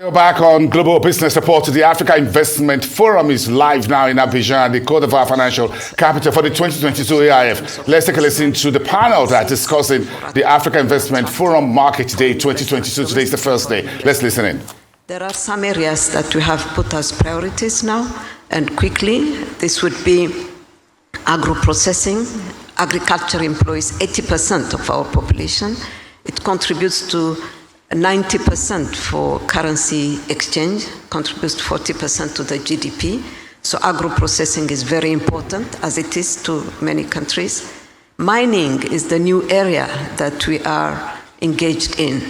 We're back on Global Business Report. The Africa Investment Forum is live now in Abidjan, the Côte d'Ivoire financial capital for the 2022 AIF. Let's take a listen to the panel that is discussing the Africa Investment Forum Market Day 2022. Today is the first day. Let's listen in. There are some areas that we have put as priorities now, and quickly, this would be agro-processing. Agriculture employs 80% of our population. It contributes to 90% for currency exchange, contributes to 40% to the GDP. So agro-processing is very important, as it is to many countries. Mining is the new area that we are engaged in.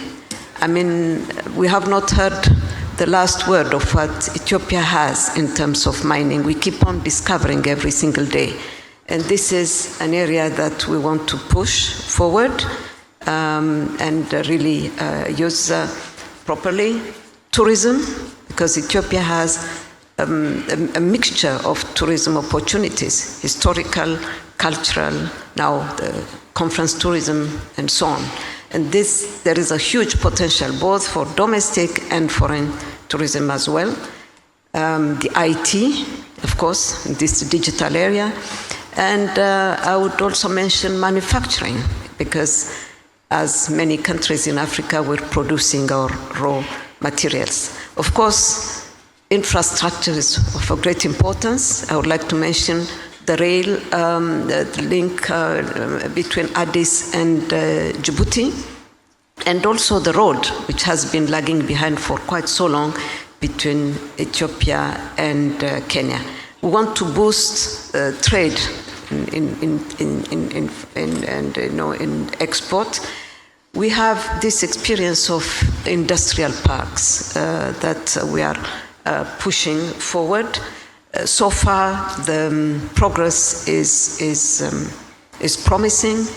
I mean, we have not heard the last word of what Ethiopia has in terms of mining. We keep on discovering every single day. And this is an area that we want to push forward and really use properly. Tourism, because Ethiopia has a mixture of tourism opportunities, historical, cultural, now the conference tourism, and so on. And there is a huge potential both for domestic and foreign tourism as well. The IT, of course, in this digital area. And I would also mention manufacturing, because as many countries in Africa, we're producing our raw materials. Of course, infrastructure is of great importance. I would like to mention the rail, the link between Addis and Djibouti, and also the road, which has been lagging behind for quite so long between Ethiopia and Kenya. We want to boost trade in export. We have this experience of industrial parks that we are pushing forward. So far, the progress is promising.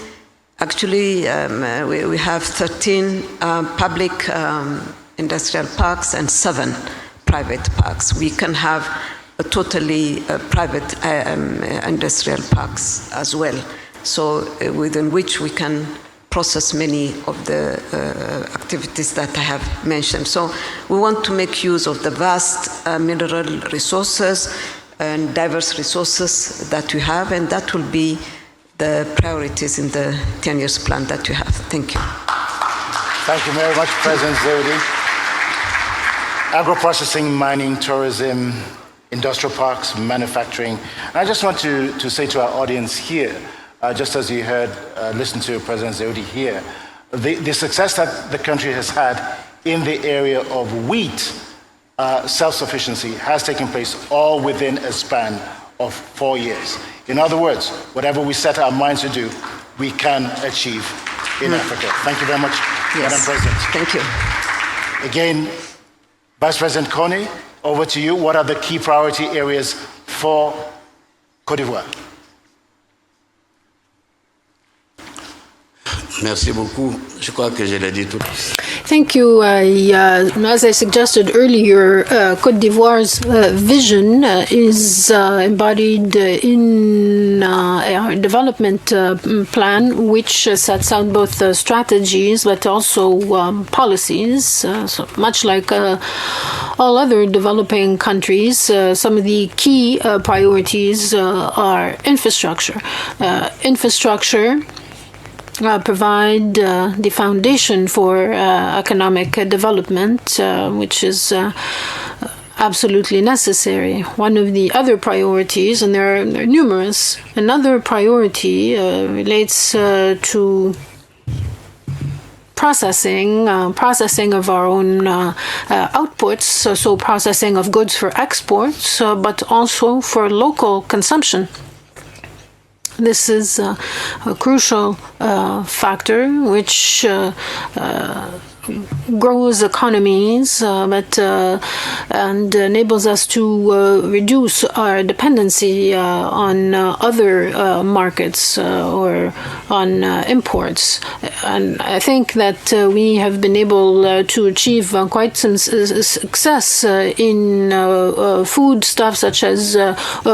Actually, we have 13 public industrial parks and 7 private parks. We can have a totally private industrial parks as well, so within which we can process many of the activities that I have mentioned. So we want to make use of the vast mineral resources and diverse resources that we have, and that will be the priorities in the 10 years plan that we have. Thank you. Thank you very much, President Zewde. Agro-processing, mining, tourism, industrial parks, manufacturing. And I just want to say to our audience here, just as you heard, listen to President Zewde here, the success that the country has had in the area of wheat self-sufficiency has taken place all within a span of 4 years. In other words, whatever we set our minds to do, we can achieve in Africa. Thank you very much, Madam President. Thank you. Again, Vice President Kone, over to you. What are the key priority areas for Côte d'Ivoire? Merci beaucoup. Je crois que je l'ai dit tout. Thank you. As I suggested earlier, Côte d'Ivoire's vision is embodied in our development plan, which sets out both strategies but also policies. So much like all other developing countries, some of the key priorities are infrastructure. Infrastructure provide the foundation for economic development, which is absolutely necessary. One of the other priorities, and there are numerous, another priority relates to processing of our own outputs, so processing of goods for exports, but also for local consumption. This is a crucial factor which grows economies, and enables us to reduce our dependency on other markets or on imports. And I think that we have been able to achieve quite some success in foodstuffs such as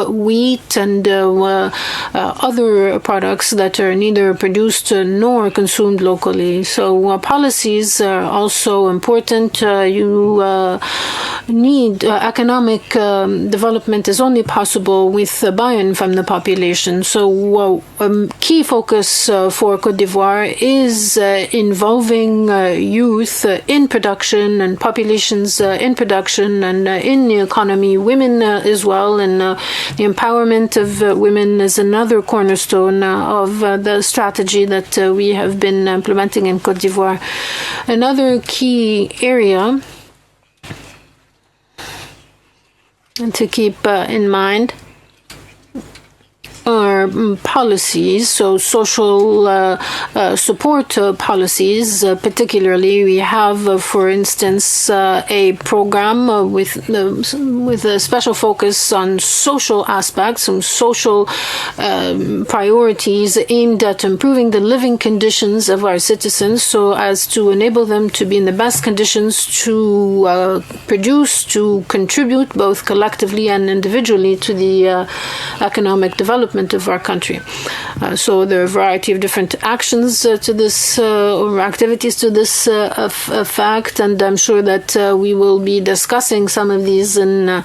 wheat and other products that are neither produced nor consumed locally. So policies are also so important. You need economic development is only possible with buy-in from the population. So key focus for Côte d'Ivoire is involving youth in production and populations in production and in the economy, women as well, and the empowerment of women is another cornerstone of the strategy that we have been implementing in Côte d'Ivoire. Another key area to keep in mind are policies, so social support policies. Particularly, we have, for instance, a program with a special focus on social aspects, some social priorities aimed at improving the living conditions of our citizens, so as to enable them to be in the best conditions to produce, to contribute both collectively and individually to the economic development of our country. So there are a variety of different actions to this, or activities to this effect, and I'm sure that we will be discussing some of these in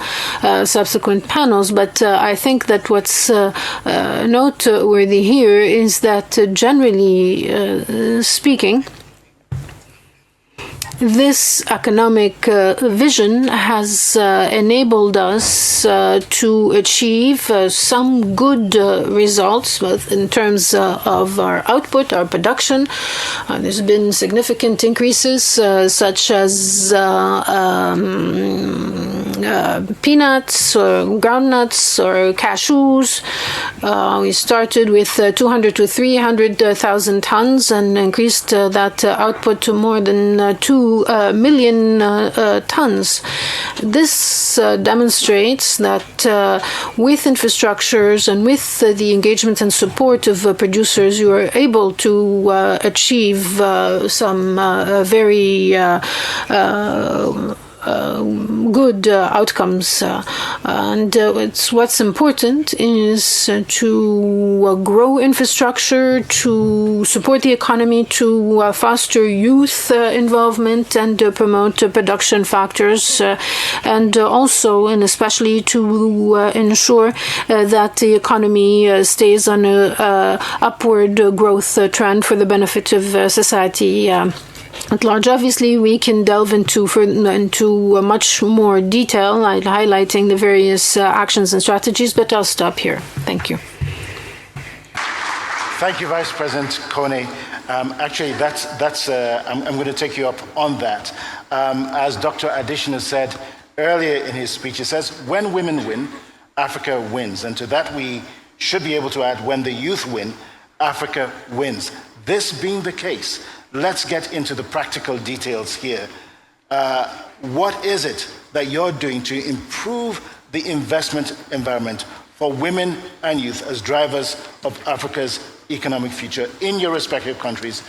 subsequent panels. But I think that what's noteworthy here is that generally speaking, this economic vision has enabled us to achieve some good results, both in terms of our output, our production. There's been significant increases, such as peanuts or groundnuts or cashews. We started with 200 to 300,000 tons and increased that output to more than 2 million tons. This demonstrates that with infrastructures and with the engagement and support of producers, you are able to achieve some very good outcomes, and what's important is to grow infrastructure, to support the economy, to foster youth involvement, and promote production factors, and also and especially to ensure that the economy stays on a upward growth trend for the benefit of society at large. Obviously, we can delve into much more detail, highlighting the various actions and strategies, but I'll stop here. Thank you. Thank you, Vice President Kone. Actually, I'm going to take you up on that. As Dr. Additioner said earlier in his speech, he says, when women win, Africa wins. And to that, we should be able to add, when the youth win, Africa wins. This being the case, let's get into the practical details here. What is it that you're doing to improve the investment environment for women and youth as drivers of Africa's economic future in your respective countries?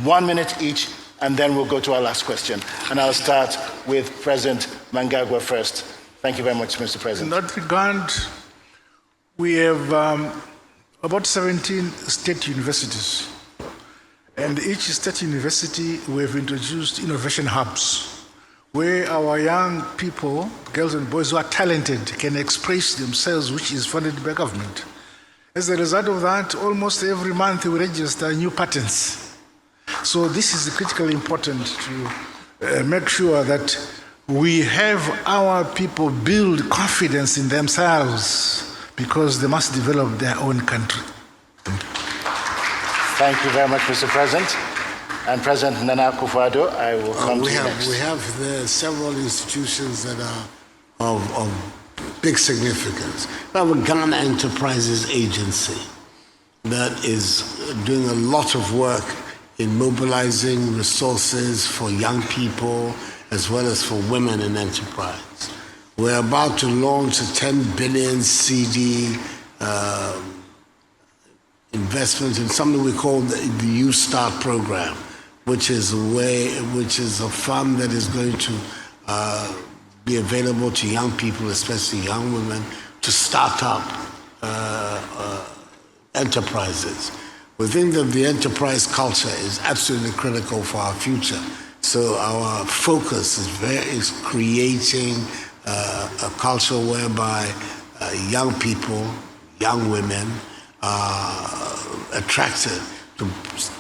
1 minute each, and then we'll go to our last question. And I'll start with President Mnangagwa first. Thank you very much, Mr. President. In that regard, we have about 17 state universities. And each state university, we have introduced innovation hubs, where our young people, girls and boys who are talented, can express themselves, which is funded by government. As a result of that, almost every month we register new patents. So this is critically important to make sure that we have our people build confidence in themselves, because they must develop their own country. Thank you very much, Mr. President. And President Nana Akufo-Addo, I will come to you next. We have several institutions that are of big significance. We have a Ghana Enterprises Agency that is doing a lot of work in mobilizing resources for young people as well as for women in enterprise. We're about to launch a 10 billion CD investment in something we call the Youth Start program, which is a fund that is going to be available to young people, especially young women, to start up enterprises. We think that the enterprise culture is absolutely critical for our future. So So our focus is creating a culture whereby young people, young women are attracted to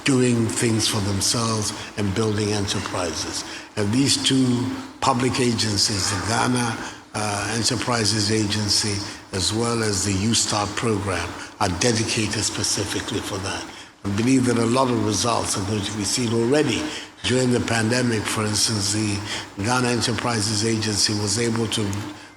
doing things for themselves and building enterprises. And these two public agencies, the Ghana Enterprises Agency as well as the Youth Start program, are dedicated specifically for that. I believe that a lot of results are going to be seen already. During the pandemic, for instance, the Ghana Enterprises Agency was able to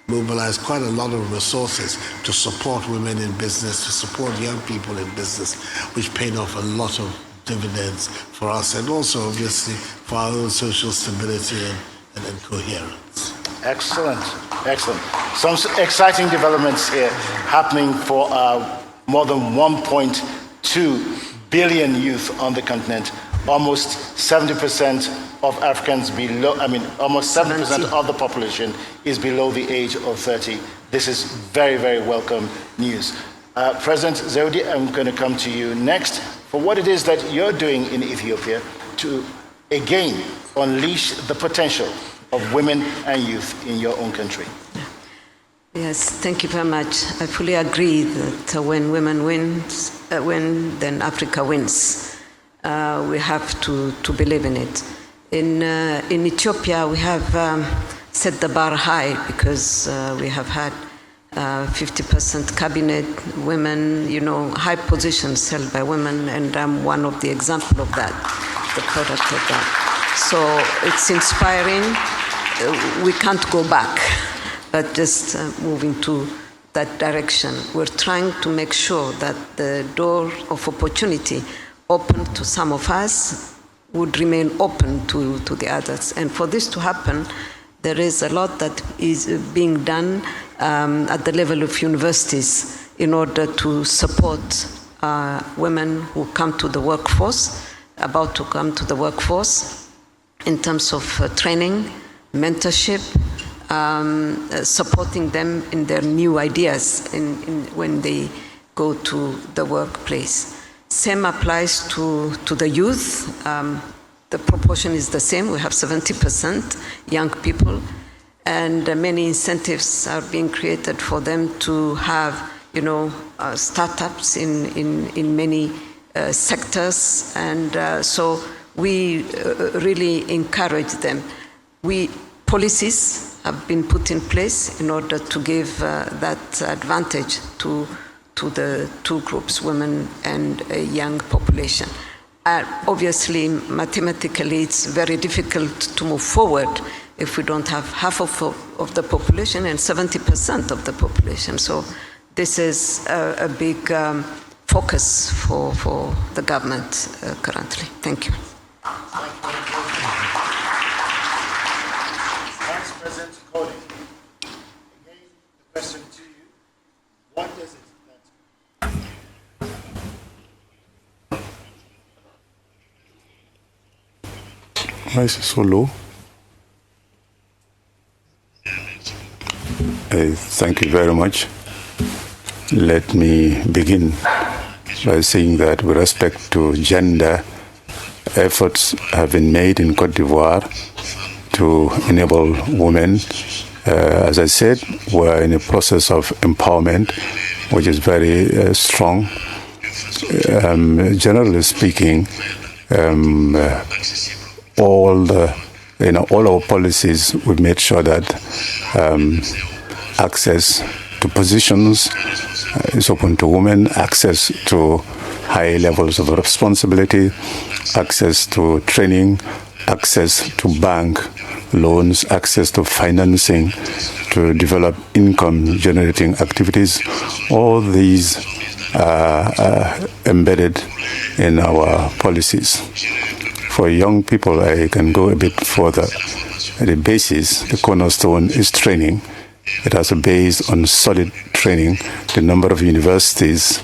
mobilize quite a lot of resources to support women in business, to support young people in business, which paid off a lot of dividends for us and also obviously for our own social stability and coherence. Excellent, excellent. Some exciting developments here happening for more than 1.2 billion youth on the continent. Almost 70% of Africans almost 70% of the population is below the age of 30. This is very, very welcome news. President Zewde, I'm going to come to you next for what it is that you're doing in Ethiopia to, again, unleash the potential of women and youth in your own country. Yes, thank you very much. I fully agree that when women win, then Africa wins. We have to believe in it. In Ethiopia, we have set the bar high because we have had 50% cabinet women, high positions held by women, and I'm one of the example of that, the product of that. So it's inspiring. We can't go back, but just moving to that direction. We're trying to make sure that the door of opportunity open to some of us would remain open to the others. And for this to happen, there is a lot that is being done at the level of universities in order to support women who come to the workforce, about to come to the workforce, in terms of training, mentorship, supporting them in their new ideas when they go to the workplace. Same applies to the youth. The proportion is the same. We have 70% young people, and many incentives are being created for them to have, startups in many sectors, and so we really encourage them. Policies have been put in place in order to give that advantage to the two groups, women and a young population. Obviously, mathematically, it's very difficult to move forward if we don't have half of the population and 70% of the population. So this is a big focus for the government currently. Thank you. Thanks, President Cody. Again, the question to you, what is it Why is it so low? Thank you very much. Let me begin by saying that with respect to gender, efforts have been made in Côte d'Ivoire to enable women. As I said, we're in a process of empowerment, which is very strong. Generally speaking, all our policies, we've made sure that access to positions is open to women, access to high levels of responsibility, access to training, access to bank loans, access to financing to develop income-generating activities. All these are embedded in our policies. For young people, I can go a bit further. The basis, the cornerstone, is training. It has a base on solid training. The number of universities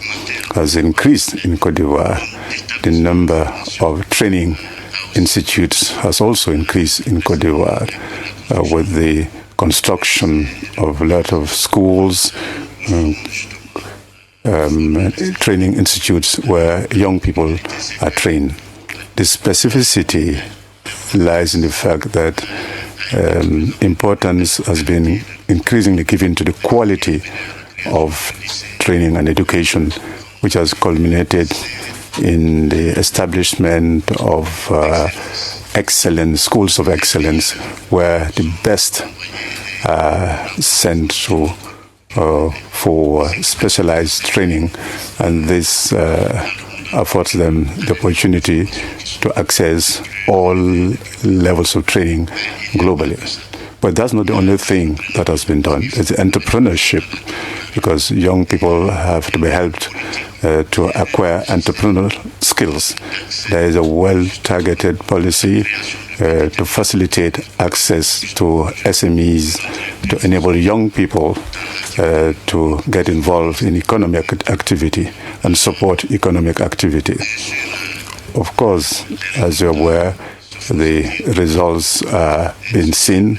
has increased in Côte d'Ivoire. The number of training institutes has also increased in Côte d'Ivoire with the construction of a lot of schools, training institutes where young people are trained. The specificity lies in the fact that importance has been increasingly given to the quality of training and education, which has culminated in the establishment of excellent schools of excellence, where the best are sent to for specialized training, and this affords them the opportunity to access all levels of training globally. But that's not the only thing that has been done. It's entrepreneurship, because young people have to be helped to acquire entrepreneurial skills. There is a well-targeted policy to facilitate access to SMEs, to enable young people to get involved in economic activity and support economic activity. Of course, as you're aware, the results are being seen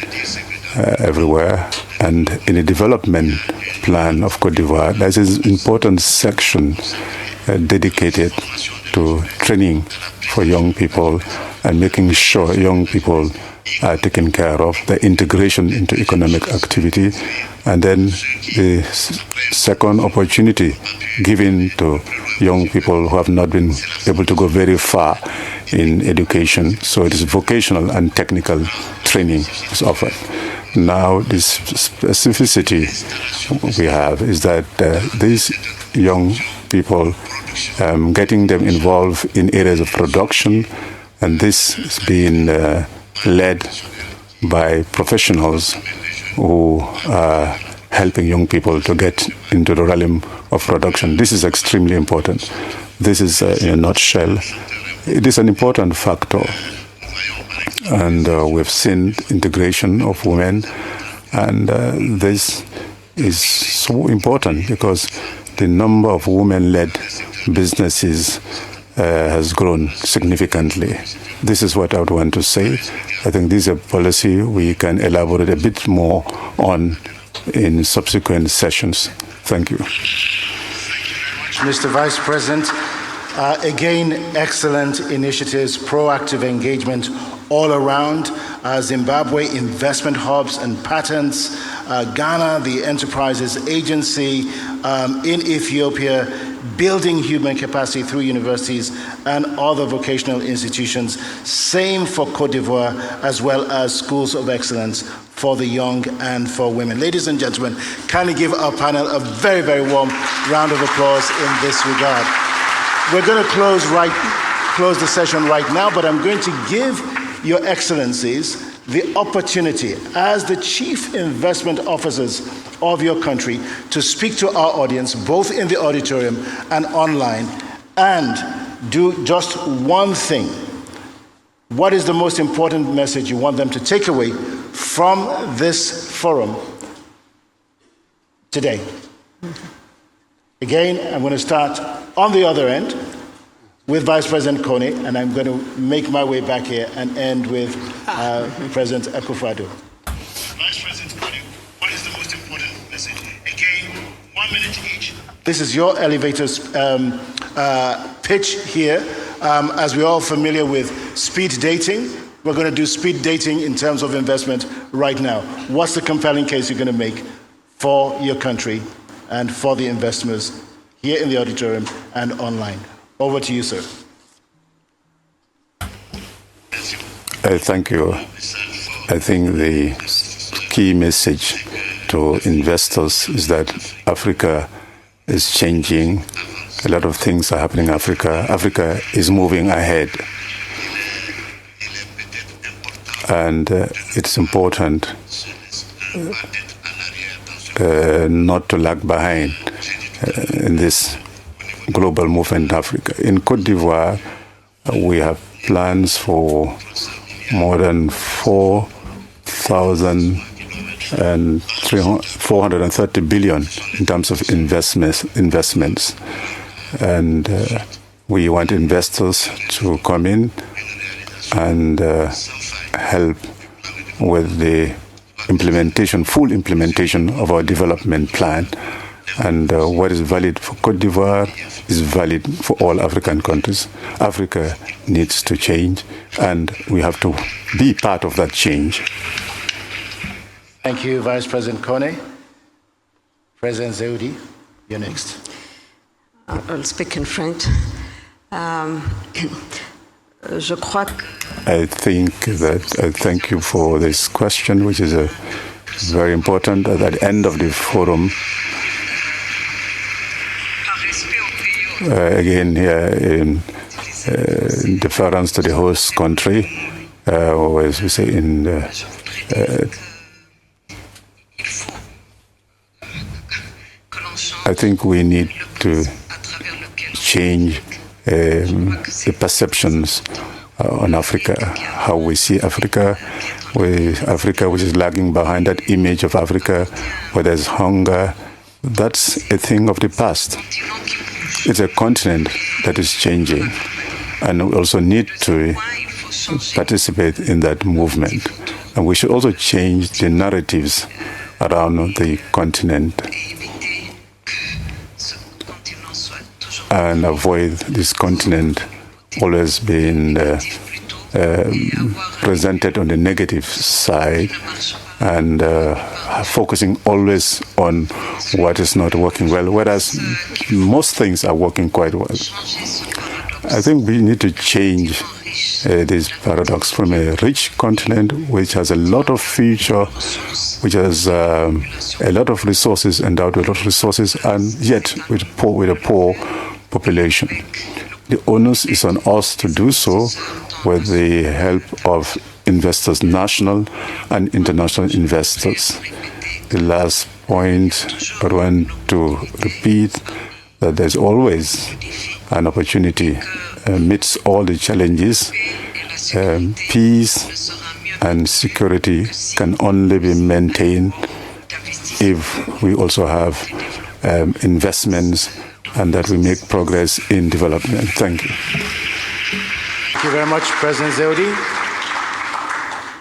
everywhere, and in the development plan of Cote d'Ivoire, there's an important section dedicated to training for young people and making sure young people are taken care of, the integration into economic activity, and then the second opportunity given to young people who have not been able to go very far in education. So it is vocational and technical training is offered. Now, this specificity we have is that these young people, getting them involved in areas of production, and this is being led by professionals who are helping young people to get into the realm of production. This is extremely important. This is, in a nutshell, it is an important factor. And we've seen integration of women, and this is so important because the number of women-led businesses has grown significantly. This is what I would want to say. I think this is a policy we can elaborate a bit more on in subsequent sessions. Thank you. Mr. Vice President, again, excellent initiatives, proactive engagement all around. Zimbabwe investment hubs and patents, Ghana, the Enterprises Agency, in Ethiopia, building human capacity through universities and other vocational institutions. Same for Cote d'Ivoire, as well as schools of excellence for the young and for women. Ladies and gentlemen, kindly give our panel a very, very warm round of applause in this regard. We're going to close the session right now, but I'm going to give Your Excellencies the opportunity as the chief investment officers of your country to speak to our audience, both in the auditorium and online, and do just one thing. What is the most important message you want them to take away from this forum today? Again, I'm going to start on the other end with Vice President Kone, and I'm going to make my way back here and end with President Akufo-Addo. Vice President Kone, what is the most important message? Again, 1 minute each. This is your elevator's pitch here. As we're all familiar with speed dating, we're going to do speed dating in terms of investment right now. What's the compelling case you're going to make for your country and for the investors here in the auditorium and online? Over to you, sir. Thank you. I think the key message to investors is that Africa is changing. A lot of things are happening in Africa. Africa is moving ahead. And it's important not to lag behind in this global movement in Africa. In Cote d'Ivoire, we have plans for more than 430 billion in terms of investments. And we want investors to come in and help with the implementation, full implementation of our development plan. And what is valid for Cote d'Ivoire is valid for all African countries. Africa needs to change, and we have to be part of that change. Thank you, Vice President Kone. President Zeudi, you're next. I'll speak in French. Je crois que I thank you for this question, which is very important. At the end of the forum, again here in deference to the host country, or as we say I think we need to change the perceptions on Africa, how we see Africa, Africa which is lagging behind, that image of Africa where there's hunger. That's a thing of the past. It's a continent that is changing, and we also need to participate in that movement. And we should also change the narratives around the continent and avoid this continent always being presented on the negative side and focusing always on what is not working well, whereas most things are working quite well. I think we need to change this paradox from a rich continent which has a lot of future, which has a lot of resources, endowed with a lot of resources, and yet with a poor population. The onus is on us to do so with the help of investors, national and international investors. The last point I want to repeat that there's always an opportunity amidst all the challenges. Peace and security can only be maintained if we also have investments and that we make progress in development. Thank you. Thank you very much, President Zeudi.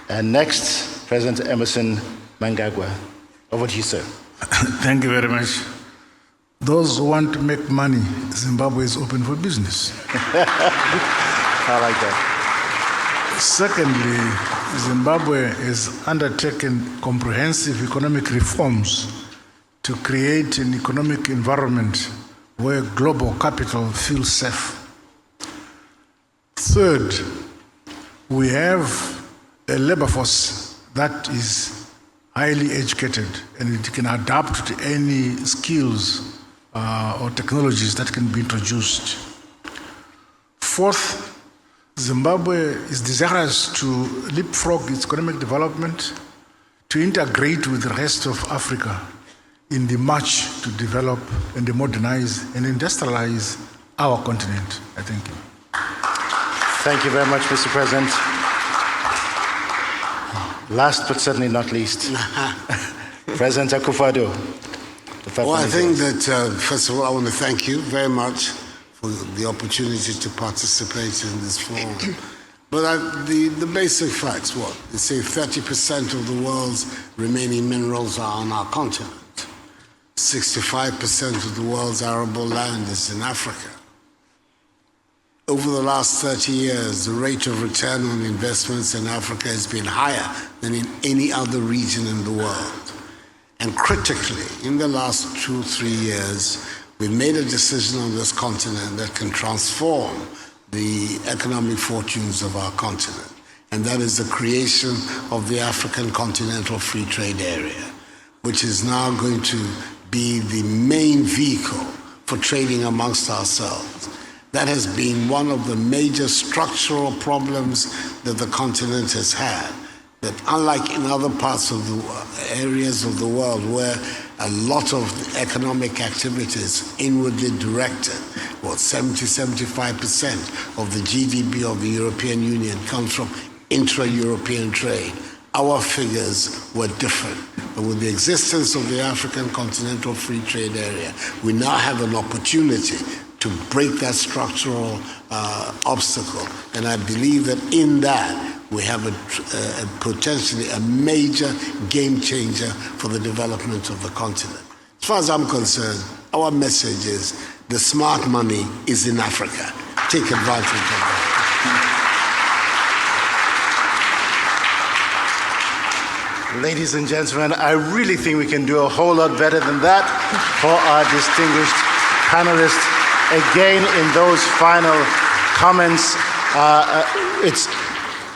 And next, President Emerson Mnangagwa. Over to you, sir. Thank you very much. Those who want to make money, Zimbabwe is open for business. I like that. Secondly, Zimbabwe has undertaken comprehensive economic reforms to create an economic environment where global capital feels safe. Third, we have a labor force that is highly educated and it can adapt to any skills or technologies that can be introduced. Fourth, Zimbabwe is desirous to leapfrog its economic development to integrate with the rest of Africa in the march to develop and modernize and industrialize our continent. I thank you. Thank you very much, Mr. President. Last but certainly not least, President Akufo-Addo. Well, I think that, first of all, I want to thank you very much for the opportunity to participate in this forum. But the basic facts, what? They say 30% of the world's remaining minerals are on our continent. 65% of the world's arable land is in Africa. Over the last 30 years, the rate of return on investments in Africa has been higher than in any other region in the world. And critically, in the last 2-3 years, we've made a decision on this continent that can transform the economic fortunes of our continent. And that is the creation of the African Continental Free Trade Area, which is now going to be the main vehicle for trading amongst ourselves. That has been one of the major structural problems that the continent has had. That unlike in other parts of the areas of the world where a lot of economic activity is inwardly directed, 70-75% of the GDP of the European Union comes from intra-European trade. Our figures were different. But with the existence of the African Continental Free Trade Area, we now have an opportunity to break that structural obstacle. And I believe that in that, we have potentially a major game changer for the development of the continent. As far as I'm concerned, our message is The smart money is in Africa. Take advantage of that. Ladies and gentlemen, I really think we can do a whole lot better than that for our distinguished panelists. Again, in those final comments,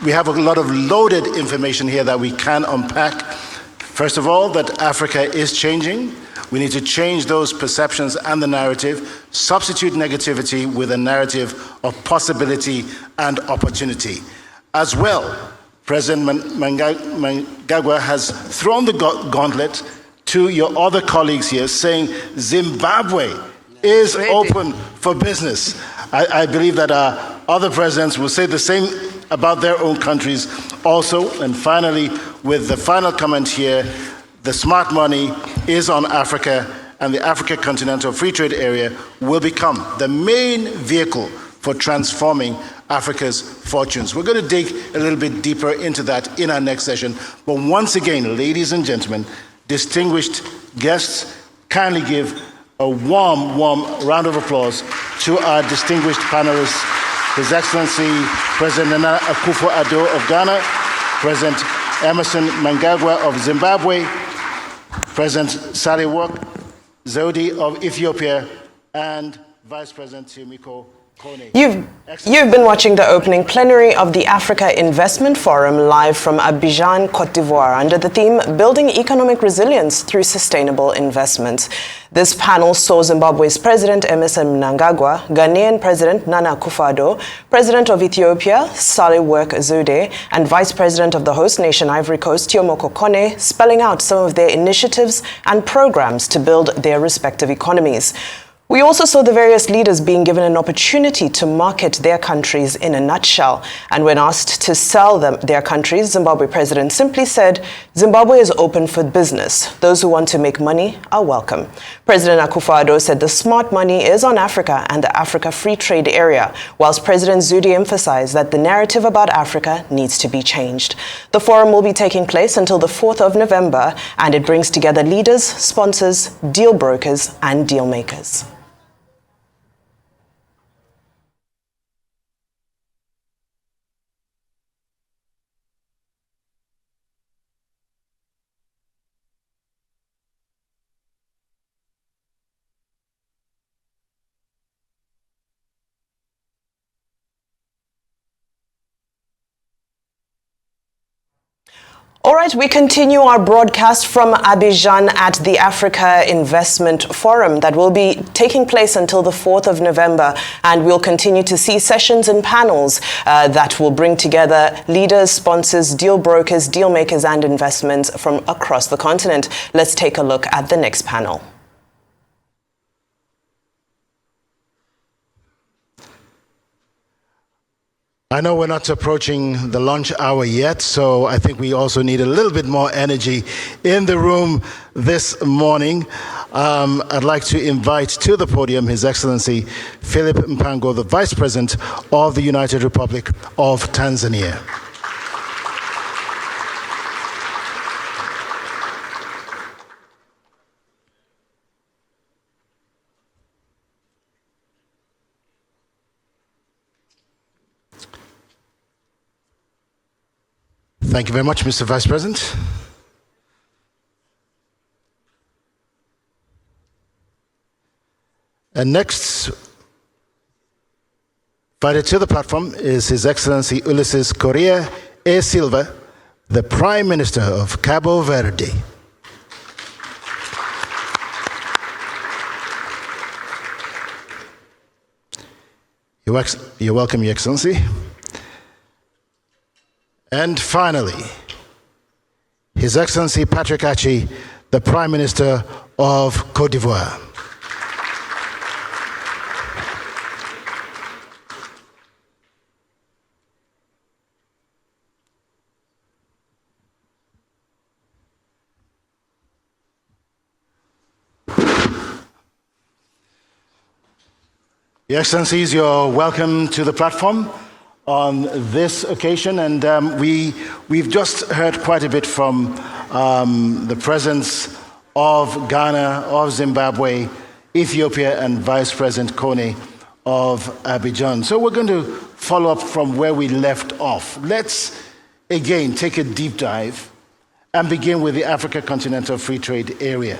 we have a lot of loaded information here that we can unpack. First of all, that Africa is changing. We need to change those perceptions and the narrative, substitute negativity with a narrative of possibility and opportunity. As well, President Mnangagwa has thrown the gauntlet to your other colleagues here, saying Zimbabwe is open for business. I believe that our other presidents will say the same about their own countries also. And finally, with the final comment here, the smart money is on Africa, and the Africa Continental Free Trade Area will become the main vehicle for transforming Africa's fortunes. We're going to dig a little bit deeper into that in our next session. But once again, ladies and gentlemen, distinguished guests, kindly give a warm, warm round of applause to our distinguished panelists, His Excellency President Nana Akufo-Addo of Ghana, President Emmerson Mnangagwa of Zimbabwe, President Sahle-Work Zewde of Ethiopia, and Vice President Yumiko Kone. You've been watching the opening plenary of the Africa Investment Forum live from Abidjan, Côte d'Ivoire, under the theme Building Economic Resilience Through Sustainable Investments. This panel saw Zimbabwe's President Emmerson Mnangagwa, Ghanaian President Nana Akufo-Addo, President of Ethiopia Sahle-Work Zewde, and Vice President of the host nation Ivory Coast Yumiko Kone, spelling out some of their initiatives and programs to build their respective economies. We also saw the various leaders being given an opportunity to market their countries in a nutshell. And when asked to sell their countries, Zimbabwe president simply said, Zimbabwe is open for business. Those who want to make money are welcome. President Akufo-Addo said the smart money is on Africa and the Africa Free Trade Area, whilst President Zewde emphasized that the narrative about Africa needs to be changed. The forum will be taking place until the 4th of November, and it brings together leaders, sponsors, deal brokers, and deal makers. All right, we continue our broadcast from Abidjan at the Africa Investment Forum that will be taking place until the 4th of November, and we'll continue to see sessions and panels that will bring together leaders, sponsors, deal brokers, deal makers, and investments from across the continent. Let's take a look at the next panel. I know we're not approaching the lunch hour yet, so I think we also need a little bit more energy in the room this morning. I'd like to invite to the podium His Excellency Philip Mpango, the Vice President of the United Republic of Tanzania. Thank you very much, Mr. Vice President. And next, invited to the platform is His Excellency Ulysses Correa e Silva, the Prime Minister of Cabo Verde. You're welcome, Your Excellency. And finally, His Excellency Patrick Achi, the Prime Minister of Côte d'Ivoire. Your Excellencies, you're welcome to the platform on this occasion, and we've just heard quite a bit from the presence of Ghana, of Zimbabwe, Ethiopia, and Vice President Kone of Abidjan. So we're going to follow up from where we left off. Let's again take a deep dive and begin with the Africa Continental Free Trade Area.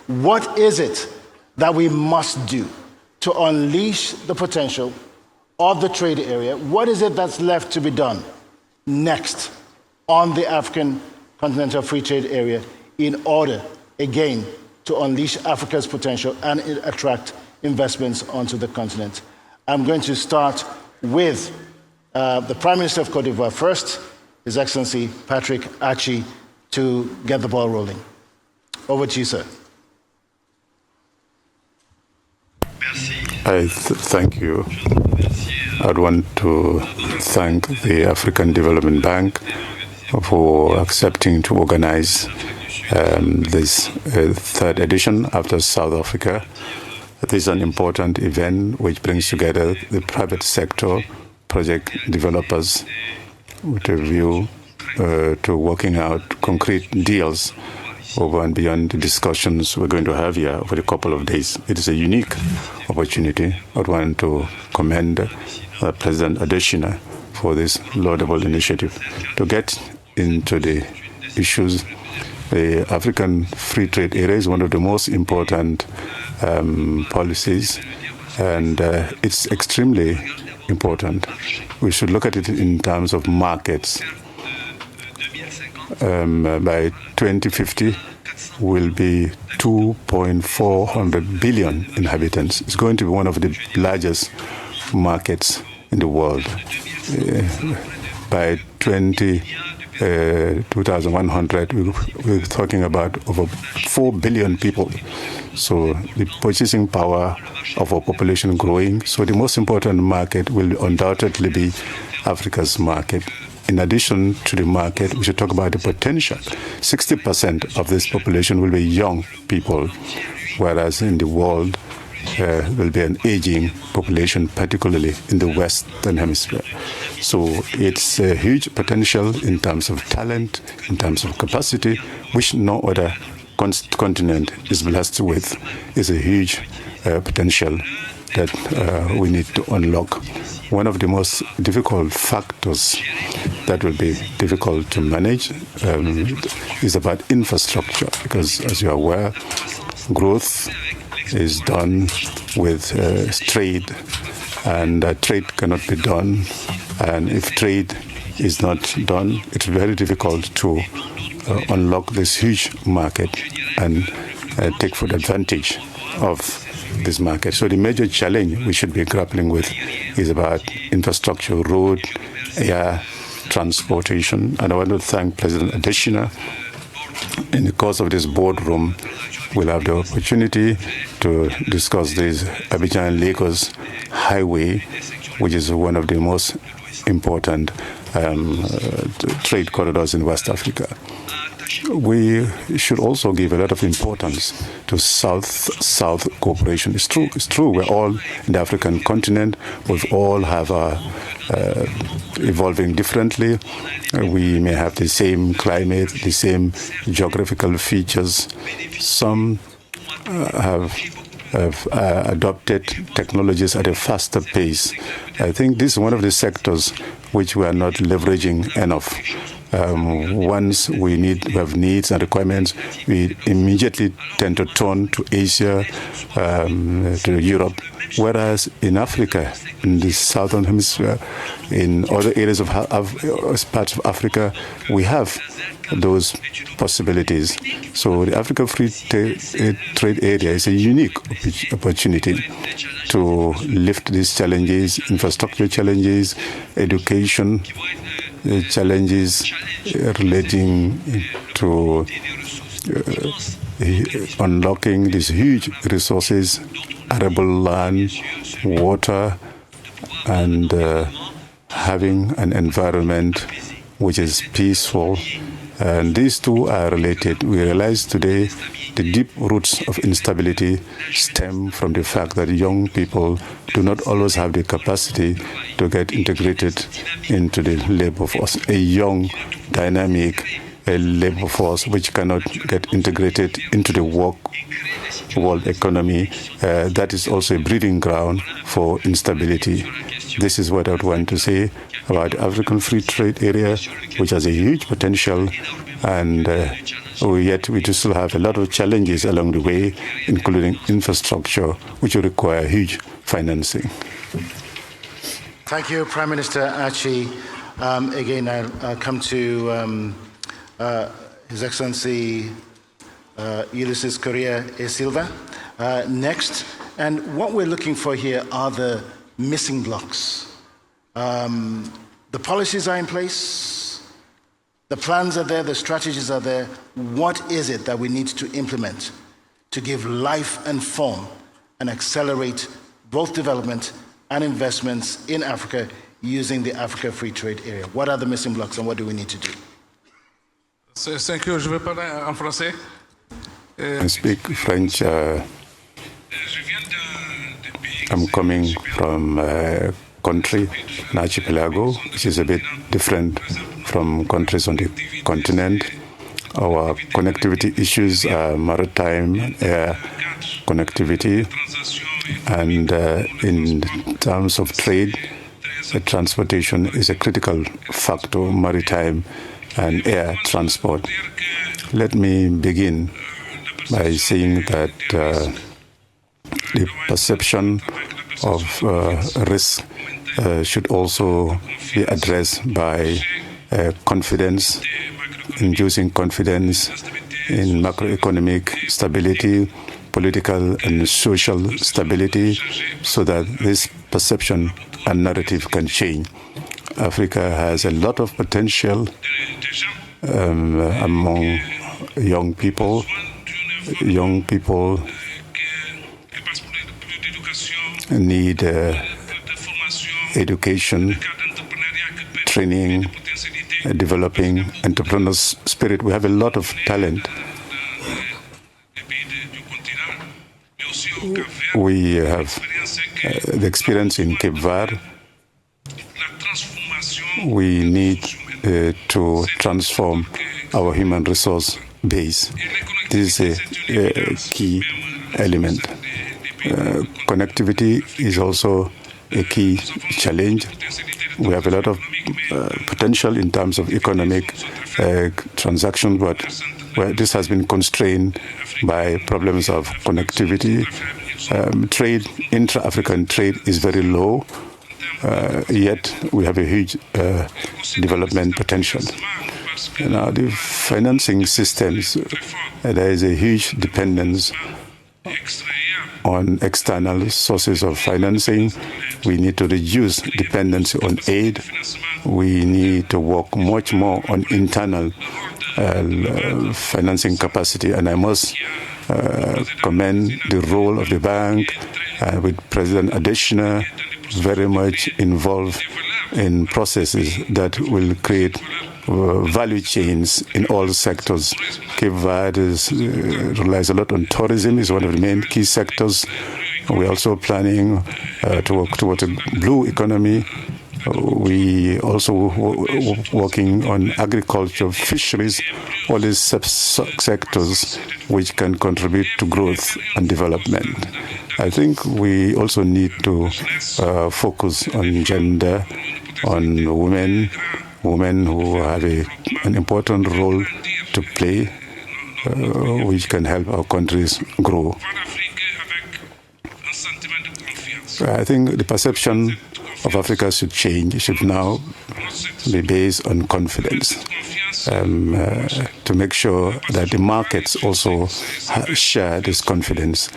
What is it that we must do to unleash the potential of the trade area? What is it that's left to be done next on the African Continental Free Trade Area in order, again, to unleash Africa's potential and attract investments onto the continent? I'm going to start with the Prime Minister of Cote d'Ivoire first, His Excellency Patrick Achi, to get the ball rolling. Over to you, sir. Thank you. I'd want to thank the African Development Bank for accepting to organize this third edition after South Africa. This is an important event which brings together the private sector, project developers, with a view to working out concrete deals over and beyond the discussions we're going to have here over a couple of days. It is a unique opportunity. I want to commend President Adesina for this laudable initiative. To get into the issues, the African Free Trade Area is one of the most important policies, and it's extremely important. We should look at it in terms of markets. By 2050, will be 2.4 billion inhabitants. It's going to be one of the largest markets in the world. By 2100, we're talking about over 4 billion people. So the purchasing power of our population growing. So the most important market will undoubtedly be Africa's market. In addition to the market, we should talk about the potential. 60% of this population will be young people, whereas in the world will be an aging population, particularly in the Western Hemisphere. So it's a huge potential in terms of talent, in terms of capacity, which no other continent is blessed with. Is a huge potential that we need to unlock. One of the most difficult factors that will be difficult to manage is about infrastructure, because as you're aware, growth is done with trade, and trade cannot be done. And if trade is not done, it's very difficult to unlock this huge market and take full advantage of this market. So the major challenge we should be grappling with is about infrastructure, road, air, transportation. And I want to thank President Adesina. In the course of this boardroom, we'll have the opportunity to discuss this Abidjan-Lagos highway, which is one of the most important trade corridors in West Africa. We should also give a lot of importance to South-South cooperation. It's true. We're all in the African continent. We all have evolving differently. We may have the same climate, the same geographical features. Some have adopted technologies at a faster pace. I think this is one of the sectors which we are not leveraging enough. Once we have needs and requirements, we immediately tend to turn to Asia, to Europe. Whereas in Africa, in the Southern Hemisphere, in other areas of parts of Africa, we have those possibilities. So the Africa Free Trade Area is a unique opportunity to lift these challenges, infrastructure challenges, education challenges relating to unlocking these huge resources, arable land, water, and having an environment which is peaceful. And these two are related. We realize today the deep roots of instability stem from the fact that young people do not always have the capacity to get integrated into the labor force. A young, dynamic, a labor force which cannot get integrated into the world economy, that is also a breeding ground for instability. This is what I would want to say about the African Free Trade Area, which has a huge potential, and yet we do still have a lot of challenges along the way, including infrastructure, which will require huge financing. Thank you, Prime Minister Achi. Again, I'll come to His Excellency Ulysses Correa e Silva next. And what we're looking for here are the missing blocks. The policies are in place, the plans are there, the strategies are there. What is it that we need to implement to give life and form and accelerate both development and investments in Africa using the Africa Free Trade Area? What are the missing blocks and what do we need to do? Thank you. Je vais parler en français. I speak French. I'm coming from a country, an archipelago, which is a bit different from countries on the continent. Our connectivity issues are maritime, air connectivity, and in terms of trade, transportation is a critical factor, maritime and air transport. Let me begin by saying that the perception of risk should also be addressed by confidence, inducing confidence in macroeconomic stability, political and social stability, so that this perception and narrative can change. Africa has a lot of potential among young people. Young people need education, training, developing entrepreneur's spirit. We have a lot of talent. We have the experience in Cape Verde. We need to transform our human resource base. This is a key element. Connectivity is also a key challenge. We have a lot of potential in terms of economic transactions, but this has been constrained by problems of connectivity. Trade, intra-African trade is very low, yet we have a huge development potential. Now, the financing systems, there is a huge dependence on external sources of financing. We need to reduce dependency on aid. We need to work much more on internal financing capacity. And I must commend the role of the bank with President Adesina very much involved in processes that will create value chains in all sectors. Cape Verde relies a lot on tourism, is one of the main key sectors. We're also planning to work towards a blue economy. We also working on agriculture, fisheries, all these sectors which can contribute to growth and development. I think we also need to focus on gender, on women who have an important role to play, which can help our countries grow. I think the perception of Africa should change. It should now be based on confidence, to make sure that the markets also share this confidence.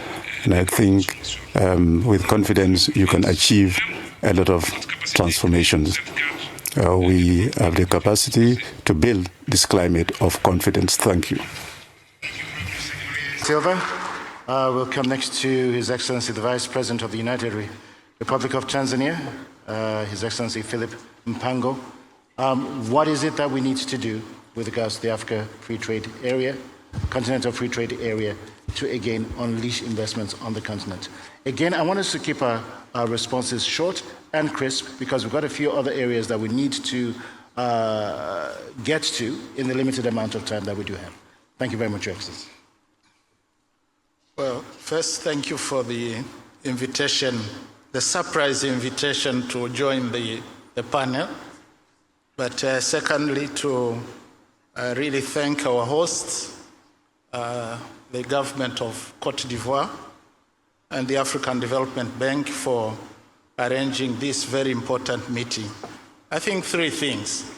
And I think with confidence, you can achieve a lot of transformations. We have the capacity to build this climate of confidence. Thank you. Silva. We'll come next to His Excellency the Vice President of the United Republic of Tanzania, His Excellency Philip Mpango. What is it that we need to do with regards to the Africa Free Trade Area, Continental Free Trade Area, to again unleash investments on the continent? Again, I want us to keep our responses short and crisp because we've got a few other areas that we need to get to in the limited amount of time that we do have. Thank you very much, Your Excellency. Well, first, thank you for the invitation, the surprise invitation to join the panel. But secondly, to really thank our hosts, the government of Cote d'Ivoire and the African Development Bank for arranging this very important meeting. I think three things.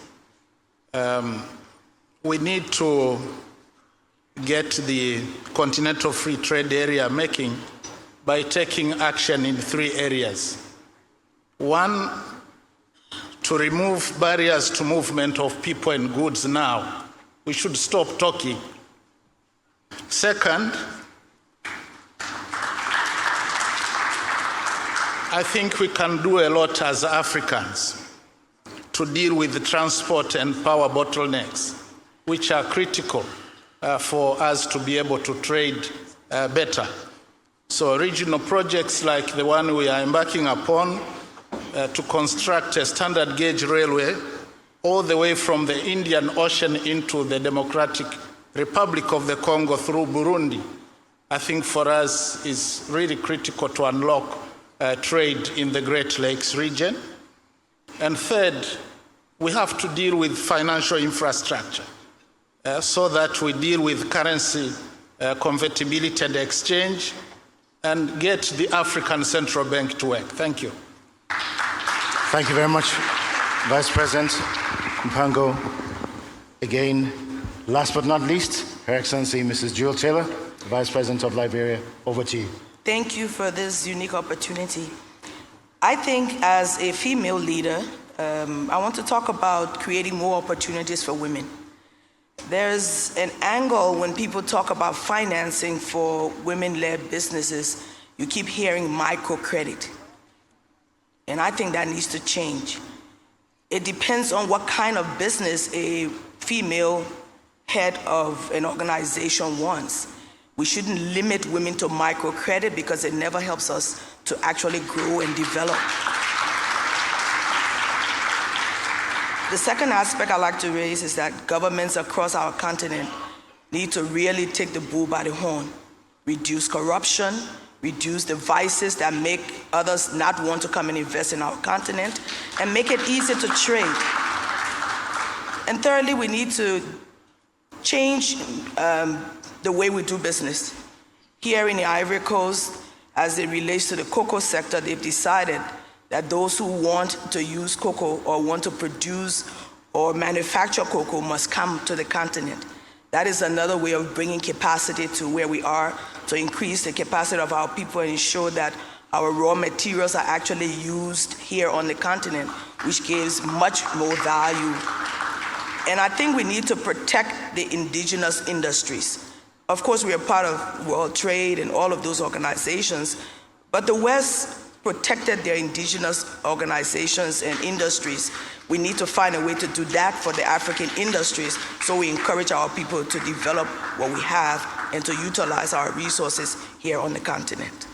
We need to get the Continental Free Trade Area making by taking action in three areas. One, to remove barriers to movement of people and goods now. We should stop talking. Second, I think we can do a lot as Africans to deal with the transport and power bottlenecks, which are critical for us to be able to trade better. So regional projects like the one we are embarking upon to construct a standard gauge railway all the way from the Indian Ocean into the Democratic Republic of the Congo through Burundi, I think for us is really critical to unlock trade in the Great Lakes region. And third, we have to deal with financial infrastructure so that we deal with currency convertibility and exchange and get the African Central Bank to work. Thank you. Thank you very much, Vice President Mpango. Again, last but not least, Her Excellency Mrs. Jewel Taylor, Vice President of Liberia, over to you. Thank you for this unique opportunity. I think as a female leader, I want to talk about creating more opportunities for women. There's an angle when people talk about financing for women-led businesses, you keep hearing microcredit. And I think that needs to change. It depends on what kind of business a female head of an organization wants. We shouldn't limit women to microcredit because it never helps us to actually grow and develop. The second aspect I'd like to raise is that governments across our continent need to really take the bull by the horn, reduce corruption, reduce the vices that make others not want to come and invest in our continent, and make it easy to trade. And thirdly, we need to change the way we do business. Here in the Ivory Coast, as it relates to the cocoa sector, they've decided that those who want to use cocoa or want to produce or manufacture cocoa must come to the continent. That is another way of bringing capacity to where we are, to increase the capacity of our people and ensure that our raw materials are actually used here on the continent, which gives much more value. And I think we need to protect the indigenous industries. Of course, we are part of World Trade and all of those organizations, but the West protected their indigenous organizations and industries. We need to find a way to do that for the African industries, so we encourage our people to develop what we have and to utilize our resources here on the continent.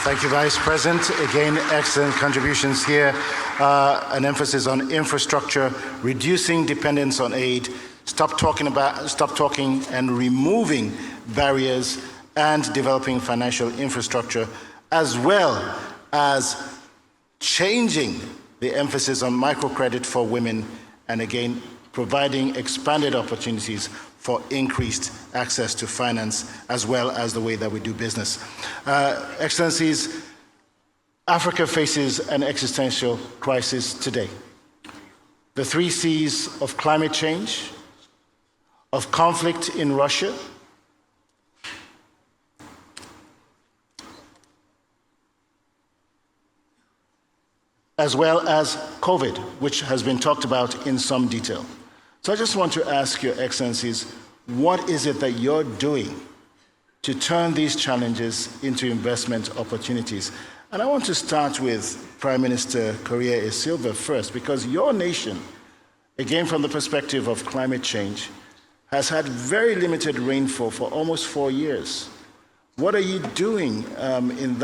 Thank you, Vice President. Again, excellent contributions here. An emphasis on infrastructure, reducing dependence on aid, stop talking and removing barriers, and developing financial infrastructure, as well as changing the emphasis on microcredit for women, and again, providing expanded opportunities for increased access to finance, as well as the way that we do business. Excellencies, Africa faces an existential crisis today. The 3 C's of climate change, of conflict in Russia, as well as COVID, which has been talked about in some detail. So I just want to ask Your Excellencies, what is it that you're doing to turn these challenges into investment opportunities? And I want to start with Prime Minister Correa e Silva first, because your nation, again from the perspective of climate change, has had very limited rainfall for almost 4 years. What are you doing in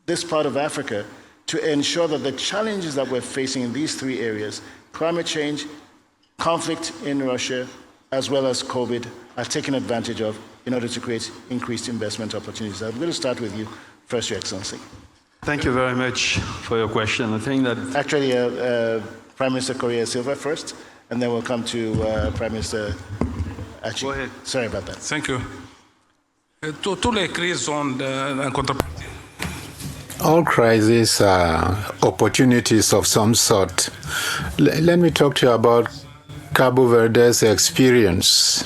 this part of Africa to ensure that the challenges that we're facing in these 3 areas, climate change, conflict in Russia, as well as COVID, are taken advantage of in order to create increased investment opportunities? I'm going to start with you first, Your Excellency. Thank you very much for your question. I think that... Actually, Prime Minister Correa Silva first, and then we'll come to Prime Minister Achi. Go ahead. Sorry about that. Thank you. Tous les crises ont un contrepartie. All crises are opportunities of some sort. Let me talk to you about Cabo Verde's experience.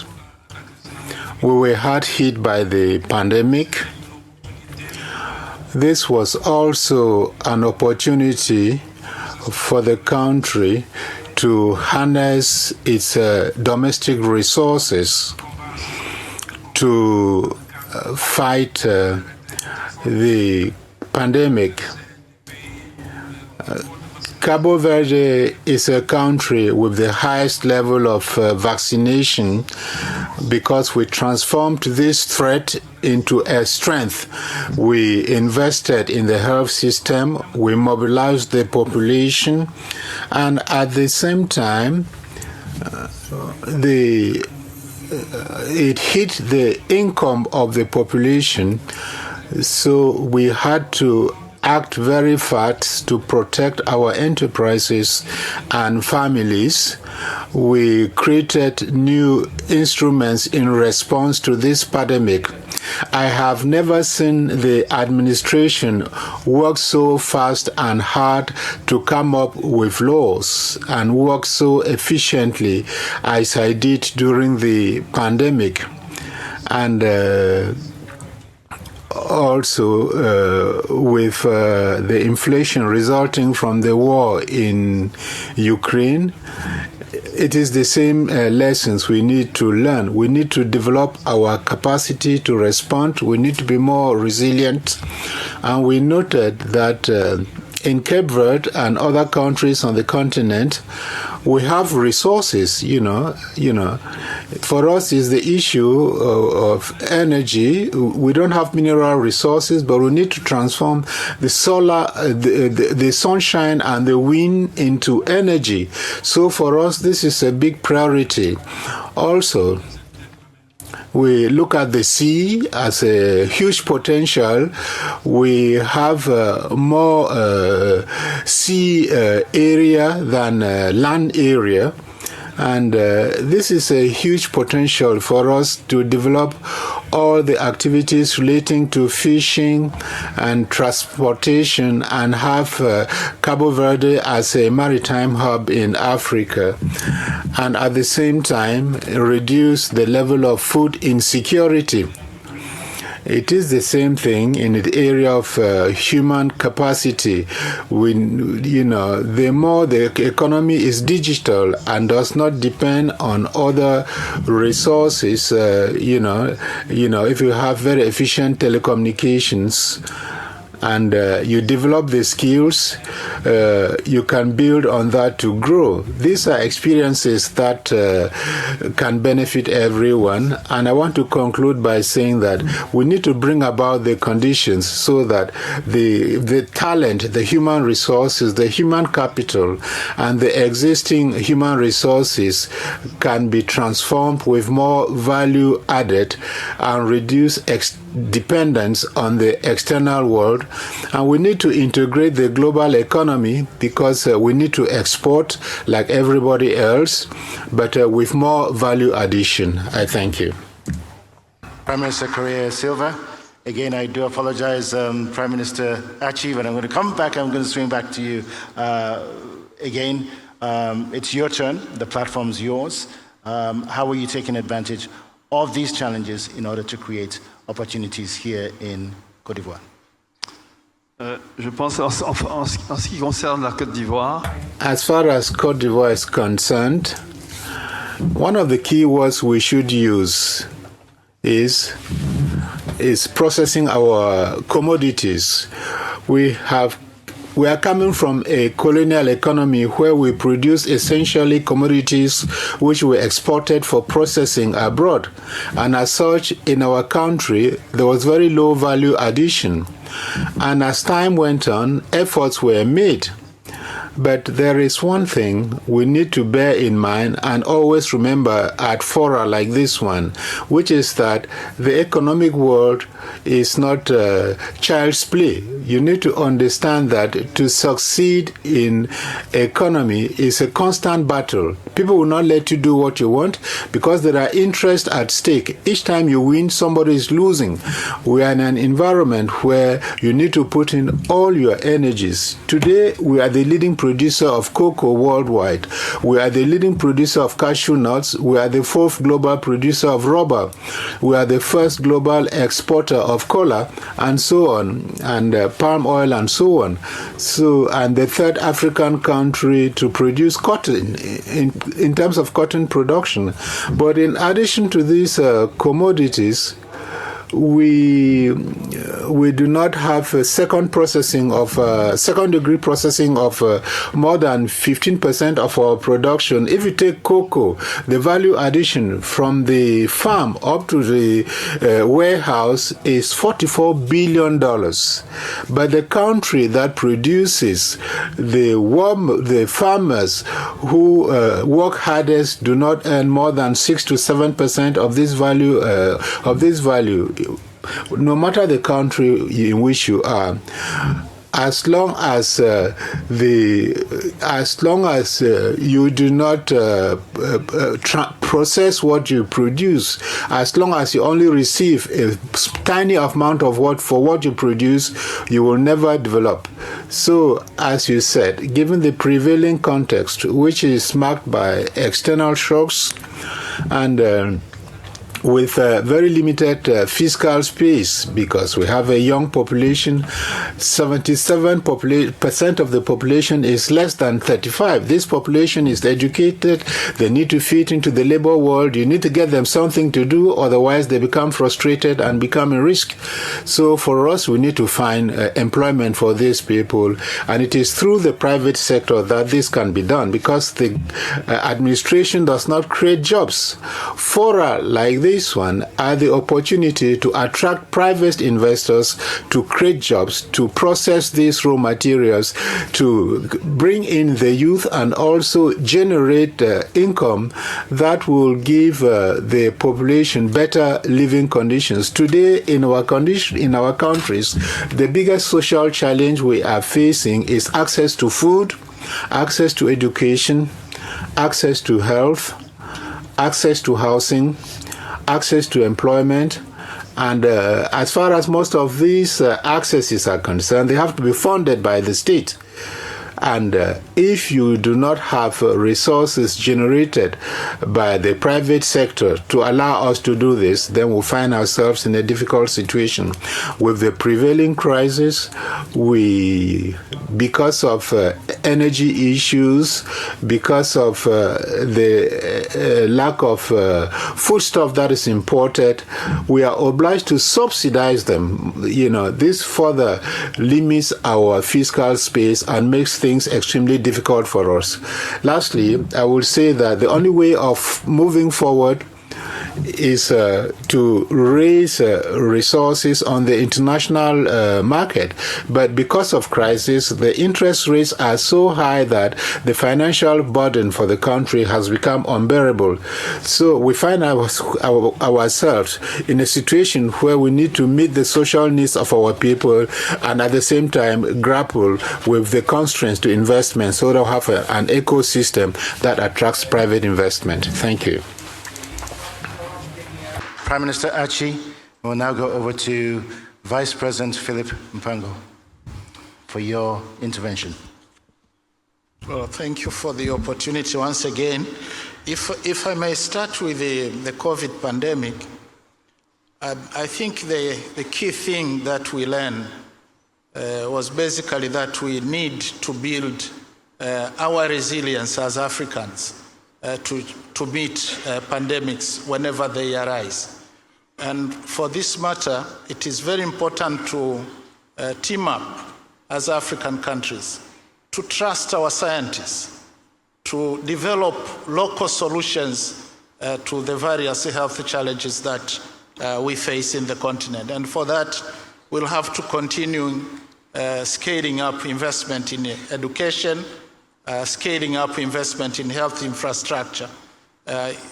We were hard hit by the pandemic. This was also an opportunity for the country to harness its domestic resources to fight the pandemic. Cabo Verde is a country with the highest level of vaccination because we transformed this threat into a strength. We invested in the health system, we mobilized the population, and at the same time, it hit the income of the population, so we had to act very fast to protect our enterprises and families. We created new instruments in response to this pandemic. I have never seen the administration work so fast and hard to come up with laws and work so efficiently as I did during the pandemic. And also with the inflation resulting from the war in Ukraine, it is the same lessons we need to learn. We need to develop our capacity to respond. We need to be more resilient. And we noted that in Cape Verde and other countries on the continent, we have resources, For us is the issue of energy. We don't have mineral resources, but we need to transform the solar, the sunshine and the wind into energy. So for us, this is a big priority. Also, we look at the sea as a huge potential. We have more sea area than land area. And this is a huge potential for us to develop all the activities relating to fishing and transportation and have Cabo Verde as a maritime hub in Africa. And at the same time, reduce the level of food insecurity. It is the same thing in the area of human capacity. The more the economy is digital and does not depend on other resources, if you have very efficient telecommunications and you develop the skills, you can build on that to grow. These are experiences that can benefit everyone. And I want to conclude by saying that we need to bring about the conditions so that the talent, the human resources, the human capital, and the existing human resources can be transformed with more value added and reduce dependence on the external world. And we need to integrate the global economy because we need to export like everybody else, but with more value addition. I thank you. Prime Minister Correa Silva. Again, I do apologize, Prime Minister Achi, but I'm going to come back. I'm going to swing back to you. Again, it's your turn. The platform's yours. How are you taking advantage of these challenges in order to create opportunities here in Côte d'Ivoire? Je pense en ce qui concerne la Côte d'Ivoire. As far as Côte d'Ivoire is concerned, one of the key words we should use is processing our commodities. We are coming from a colonial economy where we produce essentially commodities which we exported for processing abroad. And as such, in our country, there was very low value addition. And as time went on, efforts were made. But there is one thing we need to bear in mind and always remember at fora like this one, which is that the economic world is not child's play. You need to understand that to succeed in economy is a constant battle. People will not let you do what you want because there are interests at stake. Each time you win, somebody is losing. We are in an environment where you need to put in all your energies. Today, we are the leading producer of cocoa worldwide. We are the leading producer of cashew nuts. We are the 4th global producer of rubber. We are the 1st global exporter of cola, and so on, and palm oil, and so on. So, and the 3rd African country to produce cotton in terms of cotton production. But in addition to these commodities, we do not have a second degree processing of more than 15% of our production. If you take cocoa, the value addition from the farm up to the warehouse is $44 billion. But the country that produces the farmers who work hardest do not earn more than 6 to 7% of this value. No matter the country in which you are, as long as you do not process what you produce, as long as you only receive a tiny amount of what you produce, you will never develop. So, as you said, given the prevailing context, which is marked by external shocks and with very limited fiscal space, because we have a young population. 77% of the population is less than 35. This population is educated. They need to fit into the labor world. You need to get them something to do, otherwise they become frustrated and become a risk. So for us, we need to find employment for these people, and it is through the private sector that this can be done, because the administration does not create jobs. Fora like this one are the opportunity to attract private investors to create jobs, to process these raw materials, to bring in the youth, and also generate income that will give the population better living conditions. Today, in our countries, the biggest social challenge we are facing is access to food, access to education, access to health, access to housing, access to employment. And as far as most of these accesses are concerned, they have to be funded by the state. And if you do not have resources generated by the private sector to allow us to do this, then we'll find ourselves in a difficult situation. With the prevailing crisis, because of energy issues, because of the lack of foodstuff that is imported, we are obliged to subsidize them. This further limits our fiscal space and makes things extremely difficult for us. Lastly, I will say that the only way of moving forward is to raise resources on the international market. But because of crisis, the interest rates are so high that the financial burden for the country has become unbearable. So we find ourselves in a situation where we need to meet the social needs of our people and at the same time grapple with the constraints to investment, so to have an ecosystem that attracts private investment. Thank you. Prime Minister Achi, we'll now go over to Vice President Philip Mpango for your intervention. Well, thank you for the opportunity once again. If I may start with the COVID pandemic, I think the key thing that we learned was basically that we need to build our resilience as Africans to meet pandemics whenever they arise. And for this matter, it is very important to team up as African countries, to trust our scientists, to develop local solutions to the various health challenges that we face in the continent. And for that, we'll have to continue scaling up investment in education, scaling up investment in health infrastructure,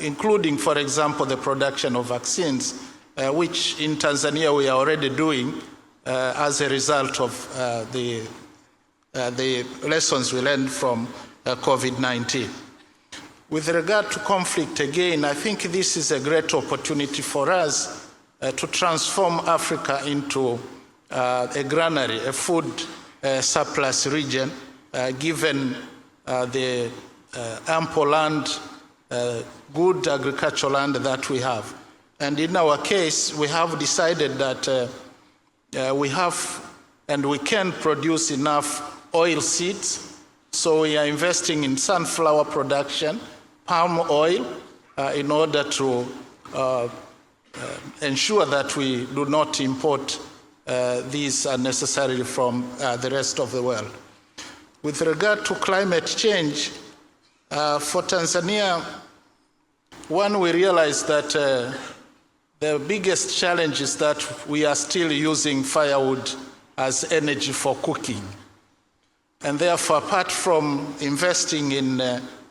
including, for example, the production of vaccines, which in Tanzania we are already doing as a result of the lessons we learned from COVID-19. With regard to conflict, again, I think this is a great opportunity for us to transform Africa into a granary, a food surplus region, given the ample land, good agricultural land that we have. And in our case, we have decided that we have and we can produce enough oil seeds, so we are investing in sunflower production, palm oil, in order to ensure that we do not import these unnecessarily from the rest of the world. With regard to climate change, for Tanzania, one, we realize that the biggest challenge is that we are still using firewood as energy for cooking. And therefore, apart from investing in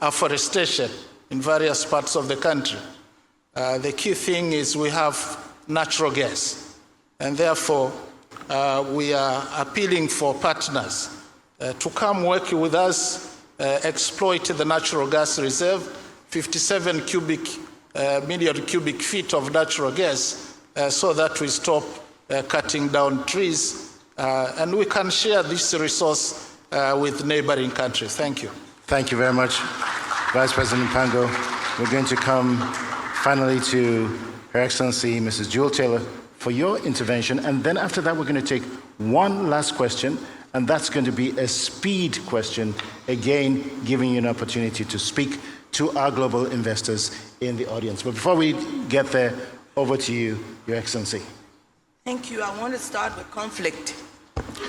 afforestation in various parts of the country, the key thing is we have natural gas. And therefore, we are appealing for partners to come work with us, exploit the natural gas reserve, 57 million cubic feet of natural gas, so that we stop cutting down trees, and we can share this resource with neighboring countries. Thank you. Thank you very much, Vice President Mpango. We're going to come finally to Her Excellency Mrs. Jewel Taylor for your intervention, and then after that we're going to take one last question, and that's going to be a speed question, again giving you an opportunity to speak to our global investors in the audience. But before we get there, over to you, Your Excellency. Thank you. I want to start with conflict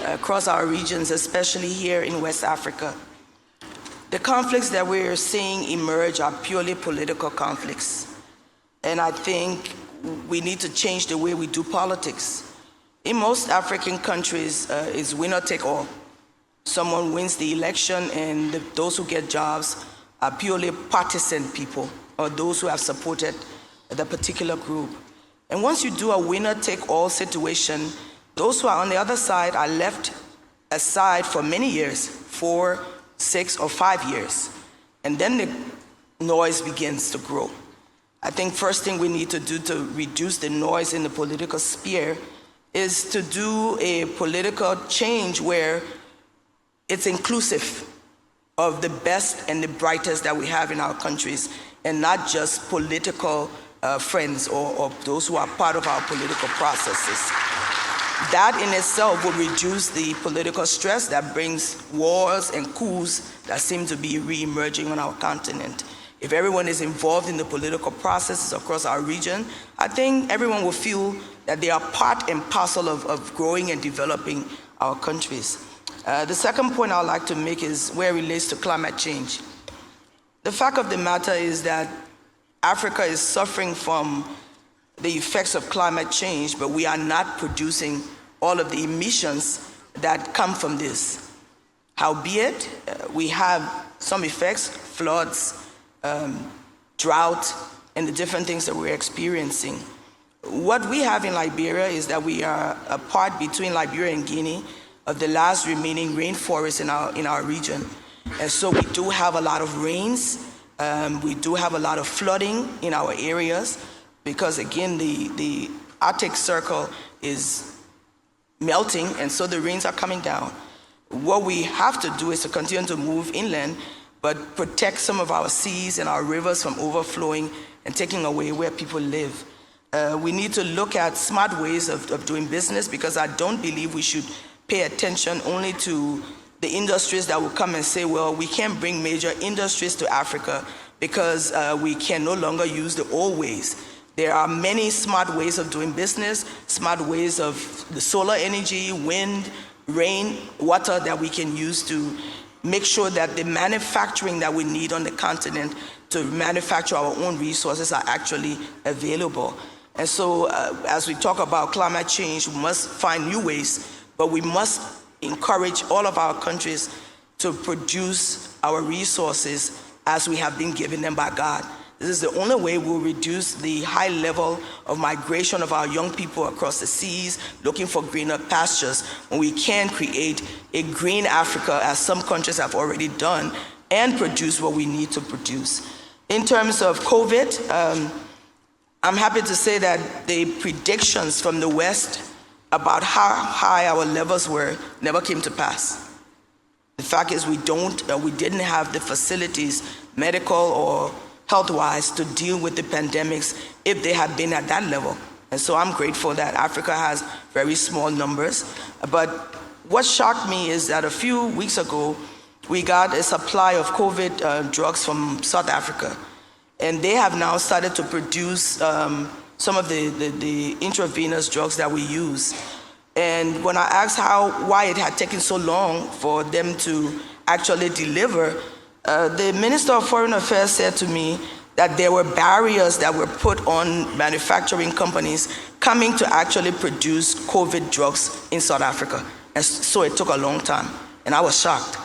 across our regions, especially here in West Africa. The conflicts that we're seeing emerge are purely political conflicts. And I think we need to change the way we do politics. In most African countries, it's winner take all. Someone wins the election, and those who get jobs are purely partisan people, or those who have supported the particular group. And once you do a winner-take-all situation, those who are on the other side are left aside for many years, 4, 6, or 5 years. And then the noise begins to grow. I think first thing we need to do to reduce the noise in the political sphere is to do a political change where it's inclusive of the best and the brightest that we have in our countries, and not just political friends or those who are part of our political processes. That in itself will reduce the political stress that brings wars and coups that seem to be re-emerging on our continent. If everyone is involved in the political processes across our region, I think everyone will feel that they are part and parcel of growing and developing our countries. The second point I'd like to make is where it relates to climate change. The fact of the matter is that Africa is suffering from the effects of climate change, but we are not producing all of the emissions that come from this. Howbeit, we have some effects, floods, drought, and the different things that we're experiencing. What we have in Liberia is that we are a part between Liberia and Guinea of the last remaining rainforest in our region. And so we do have a lot of rains. We do have a lot of flooding in our areas because, again, the Arctic Circle is melting, and so the rains are coming down. What we have to do is to continue to move inland, but protect some of our seas and our rivers from overflowing and taking away where people live. We need to look at smart ways of doing business, because I don't believe we should pay attention only to the industries that will come and say, well, we can't bring major industries to Africa because we can no longer use the old ways. There are many smart ways of doing business, smart ways of the solar energy, wind, rain, water that we can use to make sure that the manufacturing that we need on the continent to manufacture our own resources are actually available. And so as we talk about climate change, we must find new ways, but we must encourage all of our countries to produce our resources as we have been given them by God. This is the only way we'll reduce the high level of migration of our young people across the seas, looking for greener pastures, when we can create a green Africa, as some countries have already done, and produce what we need to produce. In terms of COVID, I'm happy to say that the predictions from the West about how high our levels were never came to pass. The fact is we didn't have the facilities, medical or health-wise, to deal with the pandemics if they had been at that level. And so I'm grateful that Africa has very small numbers. But what shocked me is that a few weeks ago, we got a supply of COVID drugs from South Africa. And they have now started to produce some of the intravenous drugs that we use. And when I asked why it had taken so long for them to actually deliver, the Minister of Foreign Affairs said to me that there were barriers that were put on manufacturing companies coming to actually produce COVID drugs in South Africa. And so it took a long time. And I was shocked.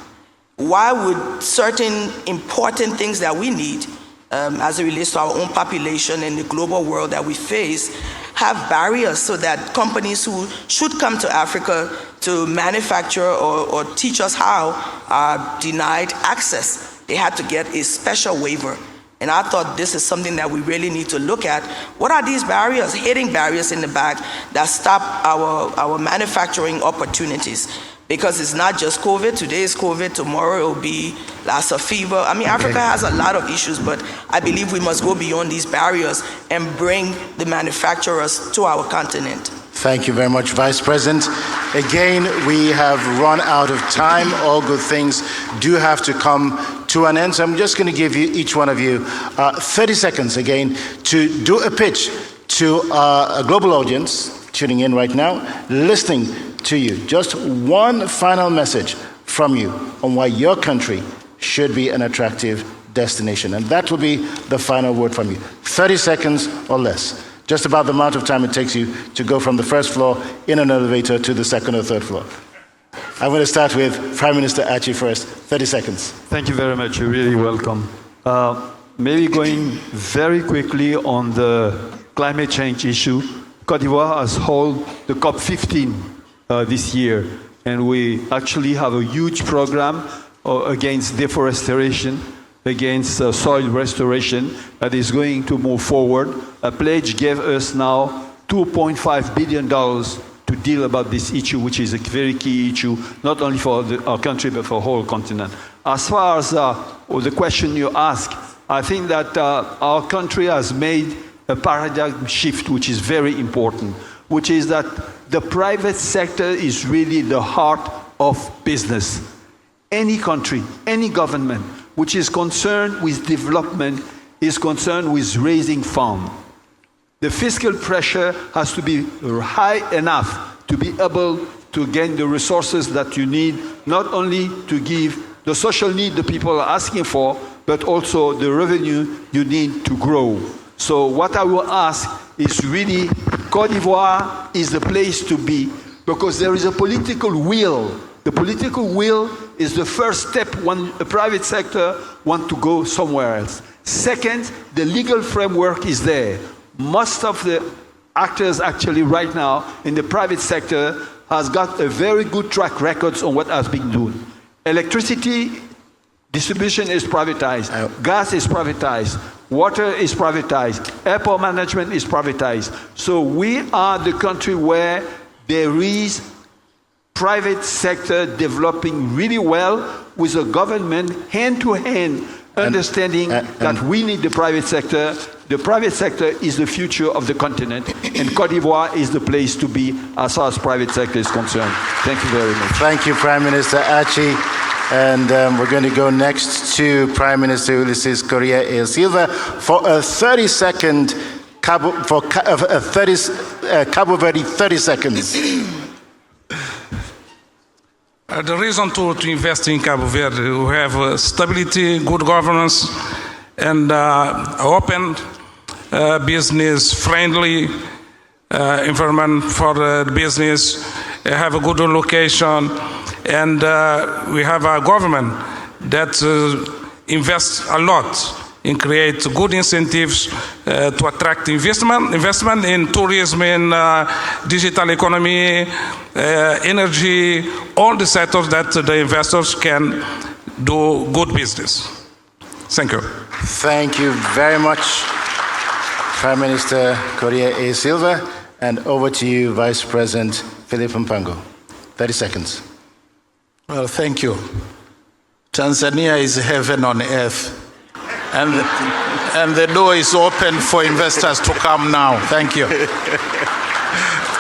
Why would certain important things that we need, as it relates to our own population and the global world that we face, have barriers so that companies who should come to Africa to manufacture or teach us how are denied access? They had to get a special waiver. And I thought this is something that we really need to look at. What are these barriers, hidden barriers in the back that stop our manufacturing opportunities? Because it's not just COVID. Today is COVID. Tomorrow it will be Lassa fever. I mean, Africa has a lot of issues, but I believe we must go beyond these barriers and bring the manufacturers to our continent. Thank you very much, Vice President. Again, we have run out of time. All good things do have to come to an end. So I'm just going to give you, each one of you, 30 seconds again to do a pitch to a global audience tuning in right now, listening to you. Just one final message from you on why your country should be an attractive destination. And that will be the final word from you. 30 seconds or less. Just about the amount of time it takes you to go from the first floor in an elevator to the second or third floor. I'm going to start with Prime Minister Achi first. 30 seconds. Thank you very much. You're really welcome. Maybe going very quickly on the climate change issue. Côte d'Ivoire has held the COP15 this year, and we actually have a huge program against deforestation, against soil restoration that is going to move forward. A pledge gave us now $2.5 billion to deal about this issue, which is a very key issue, not only for our country, but for the whole continent. As far as the question you ask, I think that our country has made a paradigm shift, which is very important, which is that the private sector is really the heart of business. Any country, any government which is concerned with development is concerned with raising funds. The fiscal pressure has to be high enough to be able to gain the resources that you need, not only to give the social need the people are asking for, but also the revenue you need to grow. So what I will ask is really, Côte d'Ivoire is the place to be, because there is a political will. The political will is the first step when the private sector wants to go somewhere else. Second, the legal framework is there. Most of the actors actually right now in the private sector has got a very good track records on what has been done. Electricity distribution is privatized, gas is privatized, water is privatized, airport management is privatized. So we are the country where there is private sector developing really well with the government hand-to-hand understanding that we need the private sector. The private sector is the future of the continent, and Côte d'Ivoire is the place to be as far as private sector is concerned. Thank you very much. Thank you, Prime Minister Achi. And we're going to go next to Prime Minister Ulysses Correa e Silva for a 30-second Cabo Verde 30 seconds. The reason to invest in Cabo Verde, we have stability, good governance, and open, business-friendly environment for the business, have a good location, and we have a government that invest a lot in create good incentives to attract investment in tourism, in digital economy, energy, all the sectors that the investors can do good business. Thank you. Thank you very much, Prime Minister Correa A. Silva. And over to you, Vice President Philip Mpango. 30 seconds. Well, thank you. Tanzania is heaven on earth. And the door is open for investors to come now. Thank you.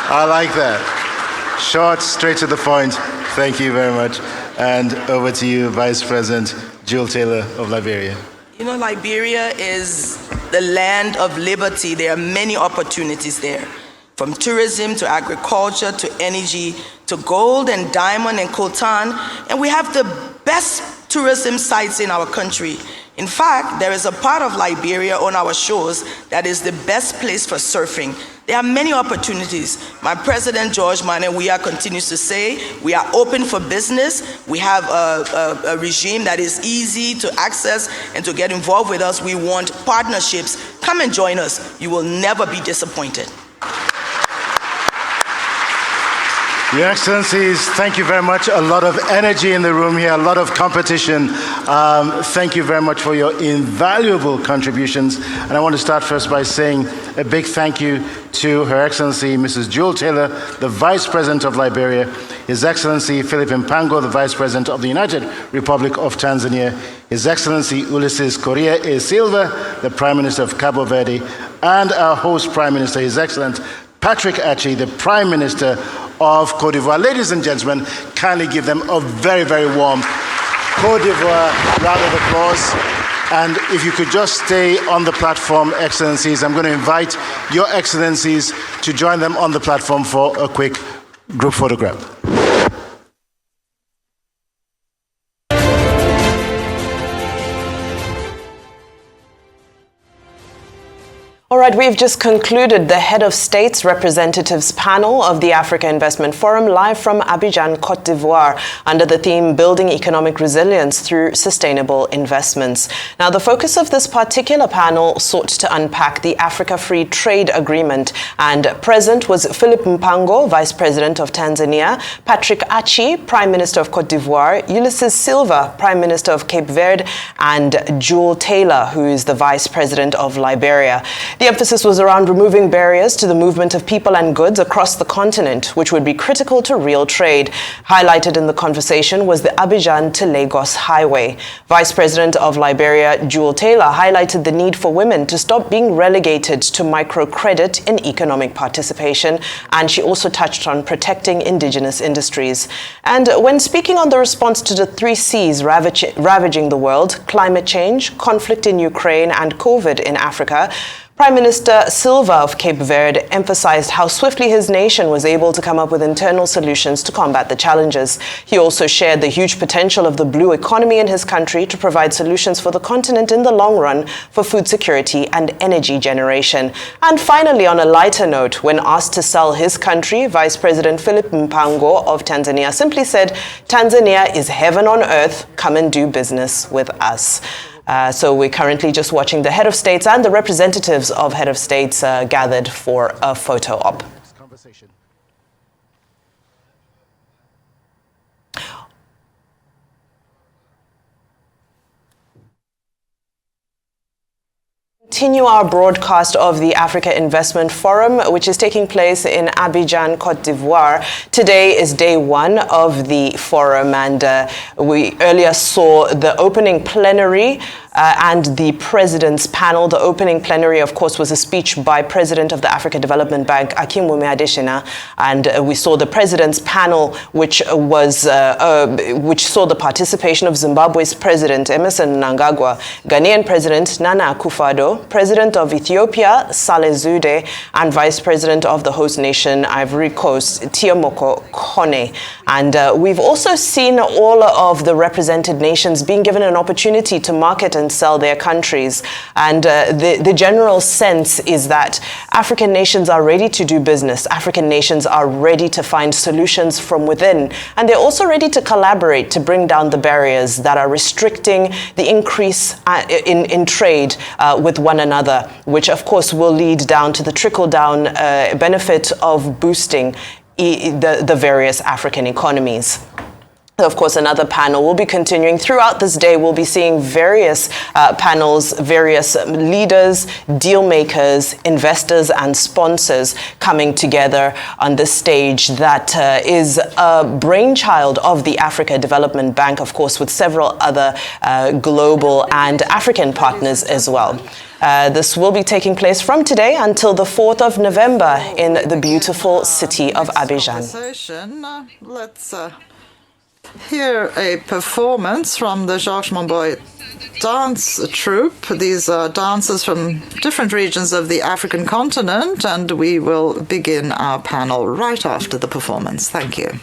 I like that. Short, straight to the point. Thank you very much. And over to you, Vice President Jewel Taylor of Liberia. You know, Liberia is the land of liberty. There are many opportunities there, from tourism to agriculture to energy to gold and diamond and coltan. And we have the best tourism sites in our country. In fact, there is a part of Liberia on our shores that is the best place for surfing. There are many opportunities. My President George Mane continues to say, we are open for business. We have a regime that is easy to access and to get involved with us. We want partnerships. Come and join us. You will never be disappointed. Your Excellencies, thank you very much. A lot of energy in the room here, a lot of competition. Thank you very much for your invaluable contributions. And I want to start first by saying a big thank you to Her Excellency Mrs. Jewel Taylor, the Vice President of Liberia, His Excellency Philip Mpango, the Vice President of the United Republic of Tanzania, His Excellency Ulysses Correa A. Silva, the Prime Minister of Cabo Verde, and our host Prime Minister, His Excellency Patrick Achi, the Prime Minister of Cote d'Ivoire. Ladies and gentlemen, kindly give them a very, very warm Cote d'Ivoire round of applause. And if you could just stay on the platform, Excellencies, I'm going to invite Your Excellencies to join them on the platform for a quick group photograph. All right, we've just concluded the Head of State's Representatives panel of the Africa Investment Forum live from Abidjan, Cote d'Ivoire, under the theme Building Economic Resilience Through Sustainable Investments. Now, the focus of this particular panel sought to unpack the Africa Free Trade Agreement, and present was Philip Mpango, Vice President of Tanzania, Patrick Achi, Prime Minister of Cote d'Ivoire, Ulysses Silva, Prime Minister of Cape Verde, and Jewel Taylor, who is the Vice President of Liberia. The emphasis was around removing barriers to the movement of people and goods across the continent, which would be critical to real trade. Highlighted in the conversation was the Abidjan to Lagos Highway. Vice President of Liberia, Jewel Taylor, highlighted the need for women to stop being relegated to microcredit in economic participation, and she also touched on protecting indigenous industries. And when speaking on the response to the 3 C's ravaging the world, climate change, conflict in Ukraine, and COVID in Africa, Prime Minister Silva of Cape Verde emphasized how swiftly his nation was able to come up with internal solutions to combat the challenges. He also shared the huge potential of the blue economy in his country to provide solutions for the continent in the long run for food security and energy generation. And finally, on a lighter note, when asked to sell his country, Vice President Philip Mpango of Tanzania simply said, "Tanzania is heaven on earth. Come and do business with us." So we're currently just watching the head of states and the representatives of head of states gathered for a photo op. Continue our broadcast of the Africa Investment Forum, which is taking place in Abidjan, Cote d'Ivoire. Today is day 1 of the forum, and we earlier saw the opening plenary and the president's panel. The opening plenary, of course, was a speech by President of the Africa Development Bank, Akinwumi Adesina, and we saw the president's panel, which saw the participation of Zimbabwe's President Emmerson Mnangagwa, Ghanaian President Nana Akufo-Addo, President of Ethiopia, Saleh Zewde, and Vice President of the host nation, Ivory Coast, Tiomoko Kone. And we've also seen all of the represented nations being given an opportunity to market and and sell their countries. And the general sense is that African nations are ready to do business. African nations are ready to find solutions from within. And they're also ready to collaborate to bring down the barriers that are restricting the increase in trade with one another, which of course will lead down to the trickle-down benefit of boosting the various African economies. Of course, another panel will be continuing throughout this day. We'll be seeing various panels, various leaders, deal makers, investors, and sponsors coming together on this stage that is a brainchild of the Africa Development Bank, of course, with several other global and African partners as well. This will be taking place from today until the 4th of November in the beautiful city of Abidjan. Let's hear a performance from the Georges Monbiot dance troupe. These are dancers from different regions of the African continent, and we will begin our panel right after the performance. Thank you.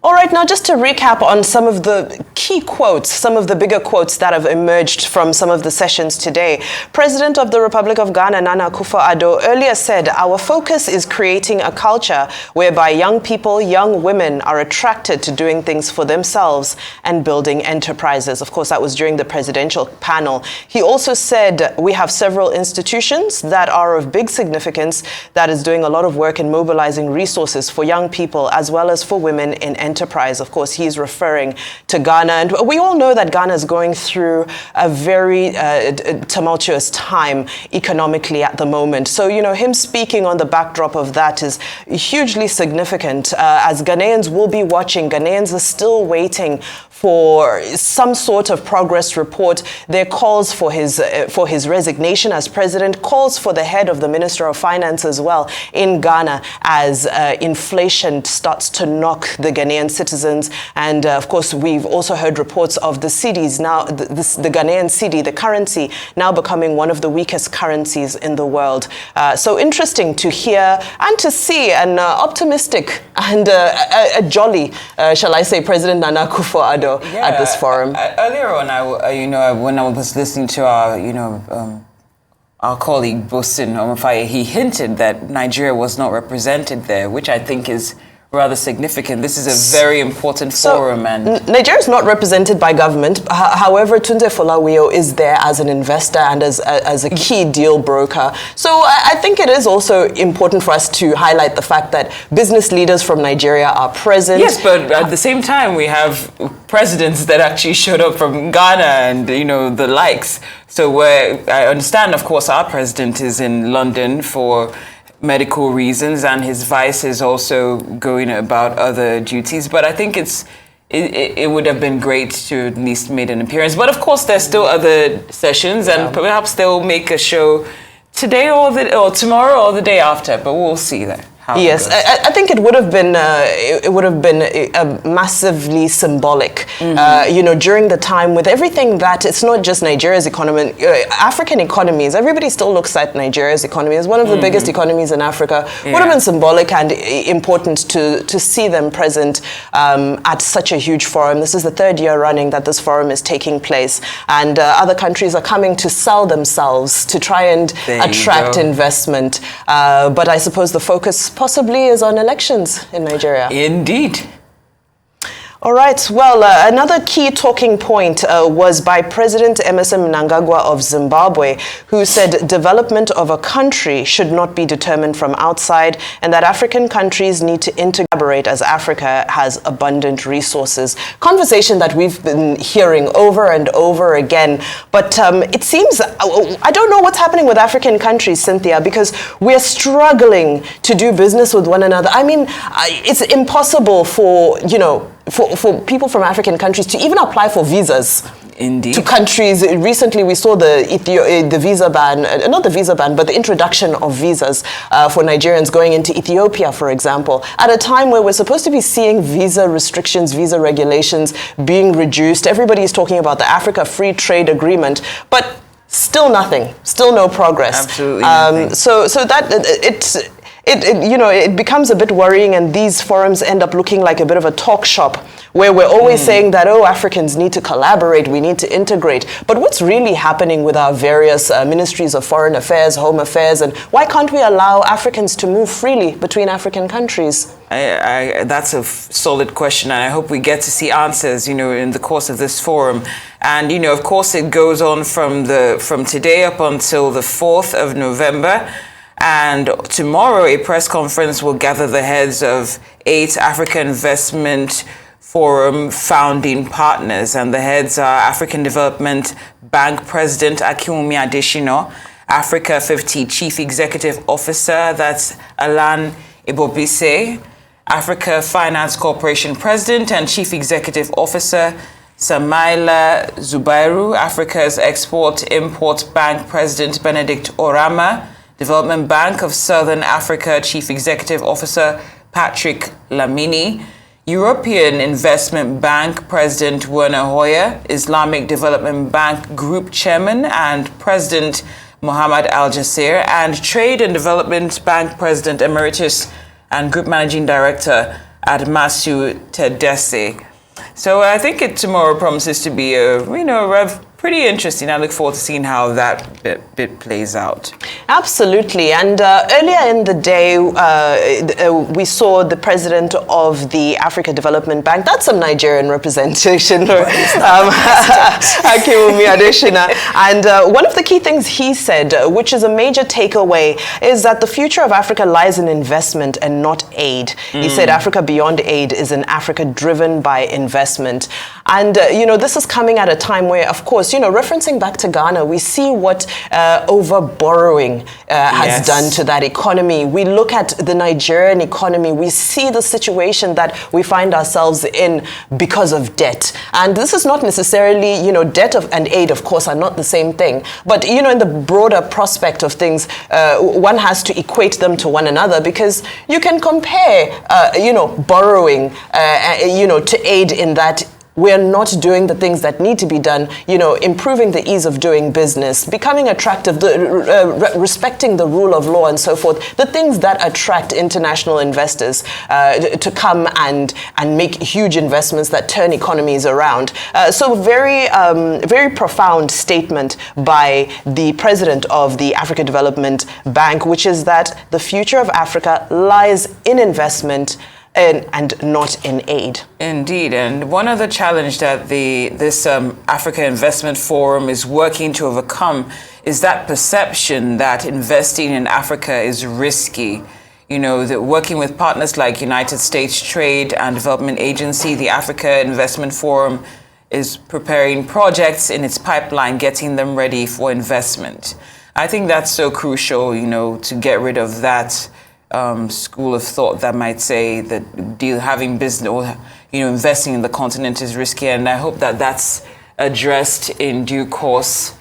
All right, now just to recap on some of the key quotes, some of the bigger quotes that have emerged from some of the sessions today. President of the Republic of Ghana, Nana Akufo-Addo, earlier said, "Our focus is creating a culture whereby young people, young women are attracted to doing things for themselves and building enterprises." Of course, that was during the presidential panel. He also said, "We have several institutions that are of big significance that is doing a lot of work in mobilizing resources for young people as well as for women in enterprise." Of course, he's referring to Ghana. And we all know that Ghana is going through a very tumultuous time economically at the moment. So, you know, him speaking on the backdrop of that is hugely significant. As Ghanaians will be watching, Ghanaians are still waiting for some sort of progress report. There calls for his resignation as president, calls for the head of the Minister of Finance as well in Ghana as inflation starts to knock the Ghanaian citizens. And of course, we've also heard reports of the cedis now, the Ghanaian cedi, the currency, now becoming one of the weakest currencies in the world. So interesting to hear and to see an optimistic and a jolly, shall I say, President Nana Akufo-Addo at this forum. Earlier on, when I was listening to our colleague Boston Omofaye, he hinted that Nigeria was not represented there, which I think is rather significant. This is a very important forum. And Nigeria is not represented by government. However, Tunde Folawiyo is there as an investor and as a key deal broker. So I think it is also important for us to highlight the fact that business leaders from Nigeria are present. Yes, but at the same time, we have presidents that actually showed up from Ghana and, you know, the likes. So I understand, of course, our president is in London for medical reasons, and his vice is also going about other duties. But I think it would have been great to at least made an appearance. But of course, there's still other sessions, and perhaps they'll make a show today or tomorrow or the day after. But we'll see that. Yes, I think it would have been massively symbolic, you know, during the time with everything that it's not just Nigeria's economy, African economies. Everybody still looks at Nigeria's economy as one of the biggest economies in Africa. Yeah. Would have been symbolic and important to see them present at such a huge forum. This is the third year running that this forum is taking place, and other countries are coming to sell themselves to try and attract investment. But I suppose the focus possibly is on elections in Nigeria. Indeed. All right. Well, another key talking point was by President Emmerson Mnangagwa of Zimbabwe, who said development of a country should not be determined from outside and that African countries need to integrate as Africa has abundant resources. Conversation that we've been hearing over and over again. But it seems, I don't know what's happening with African countries, Cynthia, because we're struggling to do business with one another. I mean, it's impossible for, for people from African countries to even apply for visas. Indeed. To countries. Recently we saw the visa ban, not the visa ban, but the introduction of visas for Nigerians going into Ethiopia, for example, at a time where we're supposed to be seeing visa restrictions, visa regulations being reduced. Everybody is talking about the Africa Free Trade Agreement, but still nothing, still no progress. Absolutely nothing. So that it becomes a bit worrying, and these forums end up looking like a bit of a talk shop where we're always saying that, Africans need to collaborate, we need to integrate. But what's really happening with our various ministries of foreign affairs, home affairs, and why can't we allow Africans to move freely between African countries? That's a solid question, and I hope we get to see answers, in the course of this forum. And, of course, it goes on from today up until the 4th of November. And tomorrow, a press conference will gather the heads of 8 Africa Investment Forum founding partners. And the heads are African Development Bank President Akinwumi Adesina, Africa 50 Chief Executive Officer, that's Alan Ibobise, Africa Finance Corporation President and Chief Executive Officer, Samaila Zubairu, Africa's Export-Import Bank President Benedict Orama, Development Bank of Southern Africa Chief Executive Officer Patrick Lamini, European Investment Bank President Werner Hoyer, Islamic Development Bank Group Chairman and President Mohammed Al Jasser, and Trade and Development Bank President Emeritus and Group Managing Director Admasu Tedesse. So I think tomorrow promises to be pretty interesting. I look forward to seeing how that bit plays out. Absolutely. And earlier in the day, we saw the president of the Africa Development Bank. That's some Nigerian representation, Akinwumi Adesina. And one of the key things he said, which is a major takeaway, is that the future of Africa lies in investment and not aid. He said Africa beyond aid is an Africa driven by investment. And, this is coming at a time where, of course, referencing back to Ghana, we see what over-borrowing has done to that economy. We look at the Nigerian economy, we see the situation that we find ourselves in because of debt. And this is not necessarily, debt and aid, of course, are not the same thing. But, in the broader prospect of things, one has to equate them to one another, because you can compare, borrowing, to aid in that we're not doing the things that need to be done, improving the ease of doing business, becoming attractive, respecting the rule of law and so forth, the things that attract international investors to come and make huge investments that turn economies around. So very, very profound statement by the president of the Africa Development Bank, which is that the future of Africa lies in investment and not in aid. Indeed, and one other challenge that this Africa Investment Forum is working to overcome is that perception that investing in Africa is risky. That working with partners like United States Trade and Development Agency, the Africa Investment Forum is preparing projects in its pipeline, getting them ready for investment. I think that's so crucial, to get rid of that school of thought that might say that having business or investing in the continent is risky, and I hope that that's addressed in due course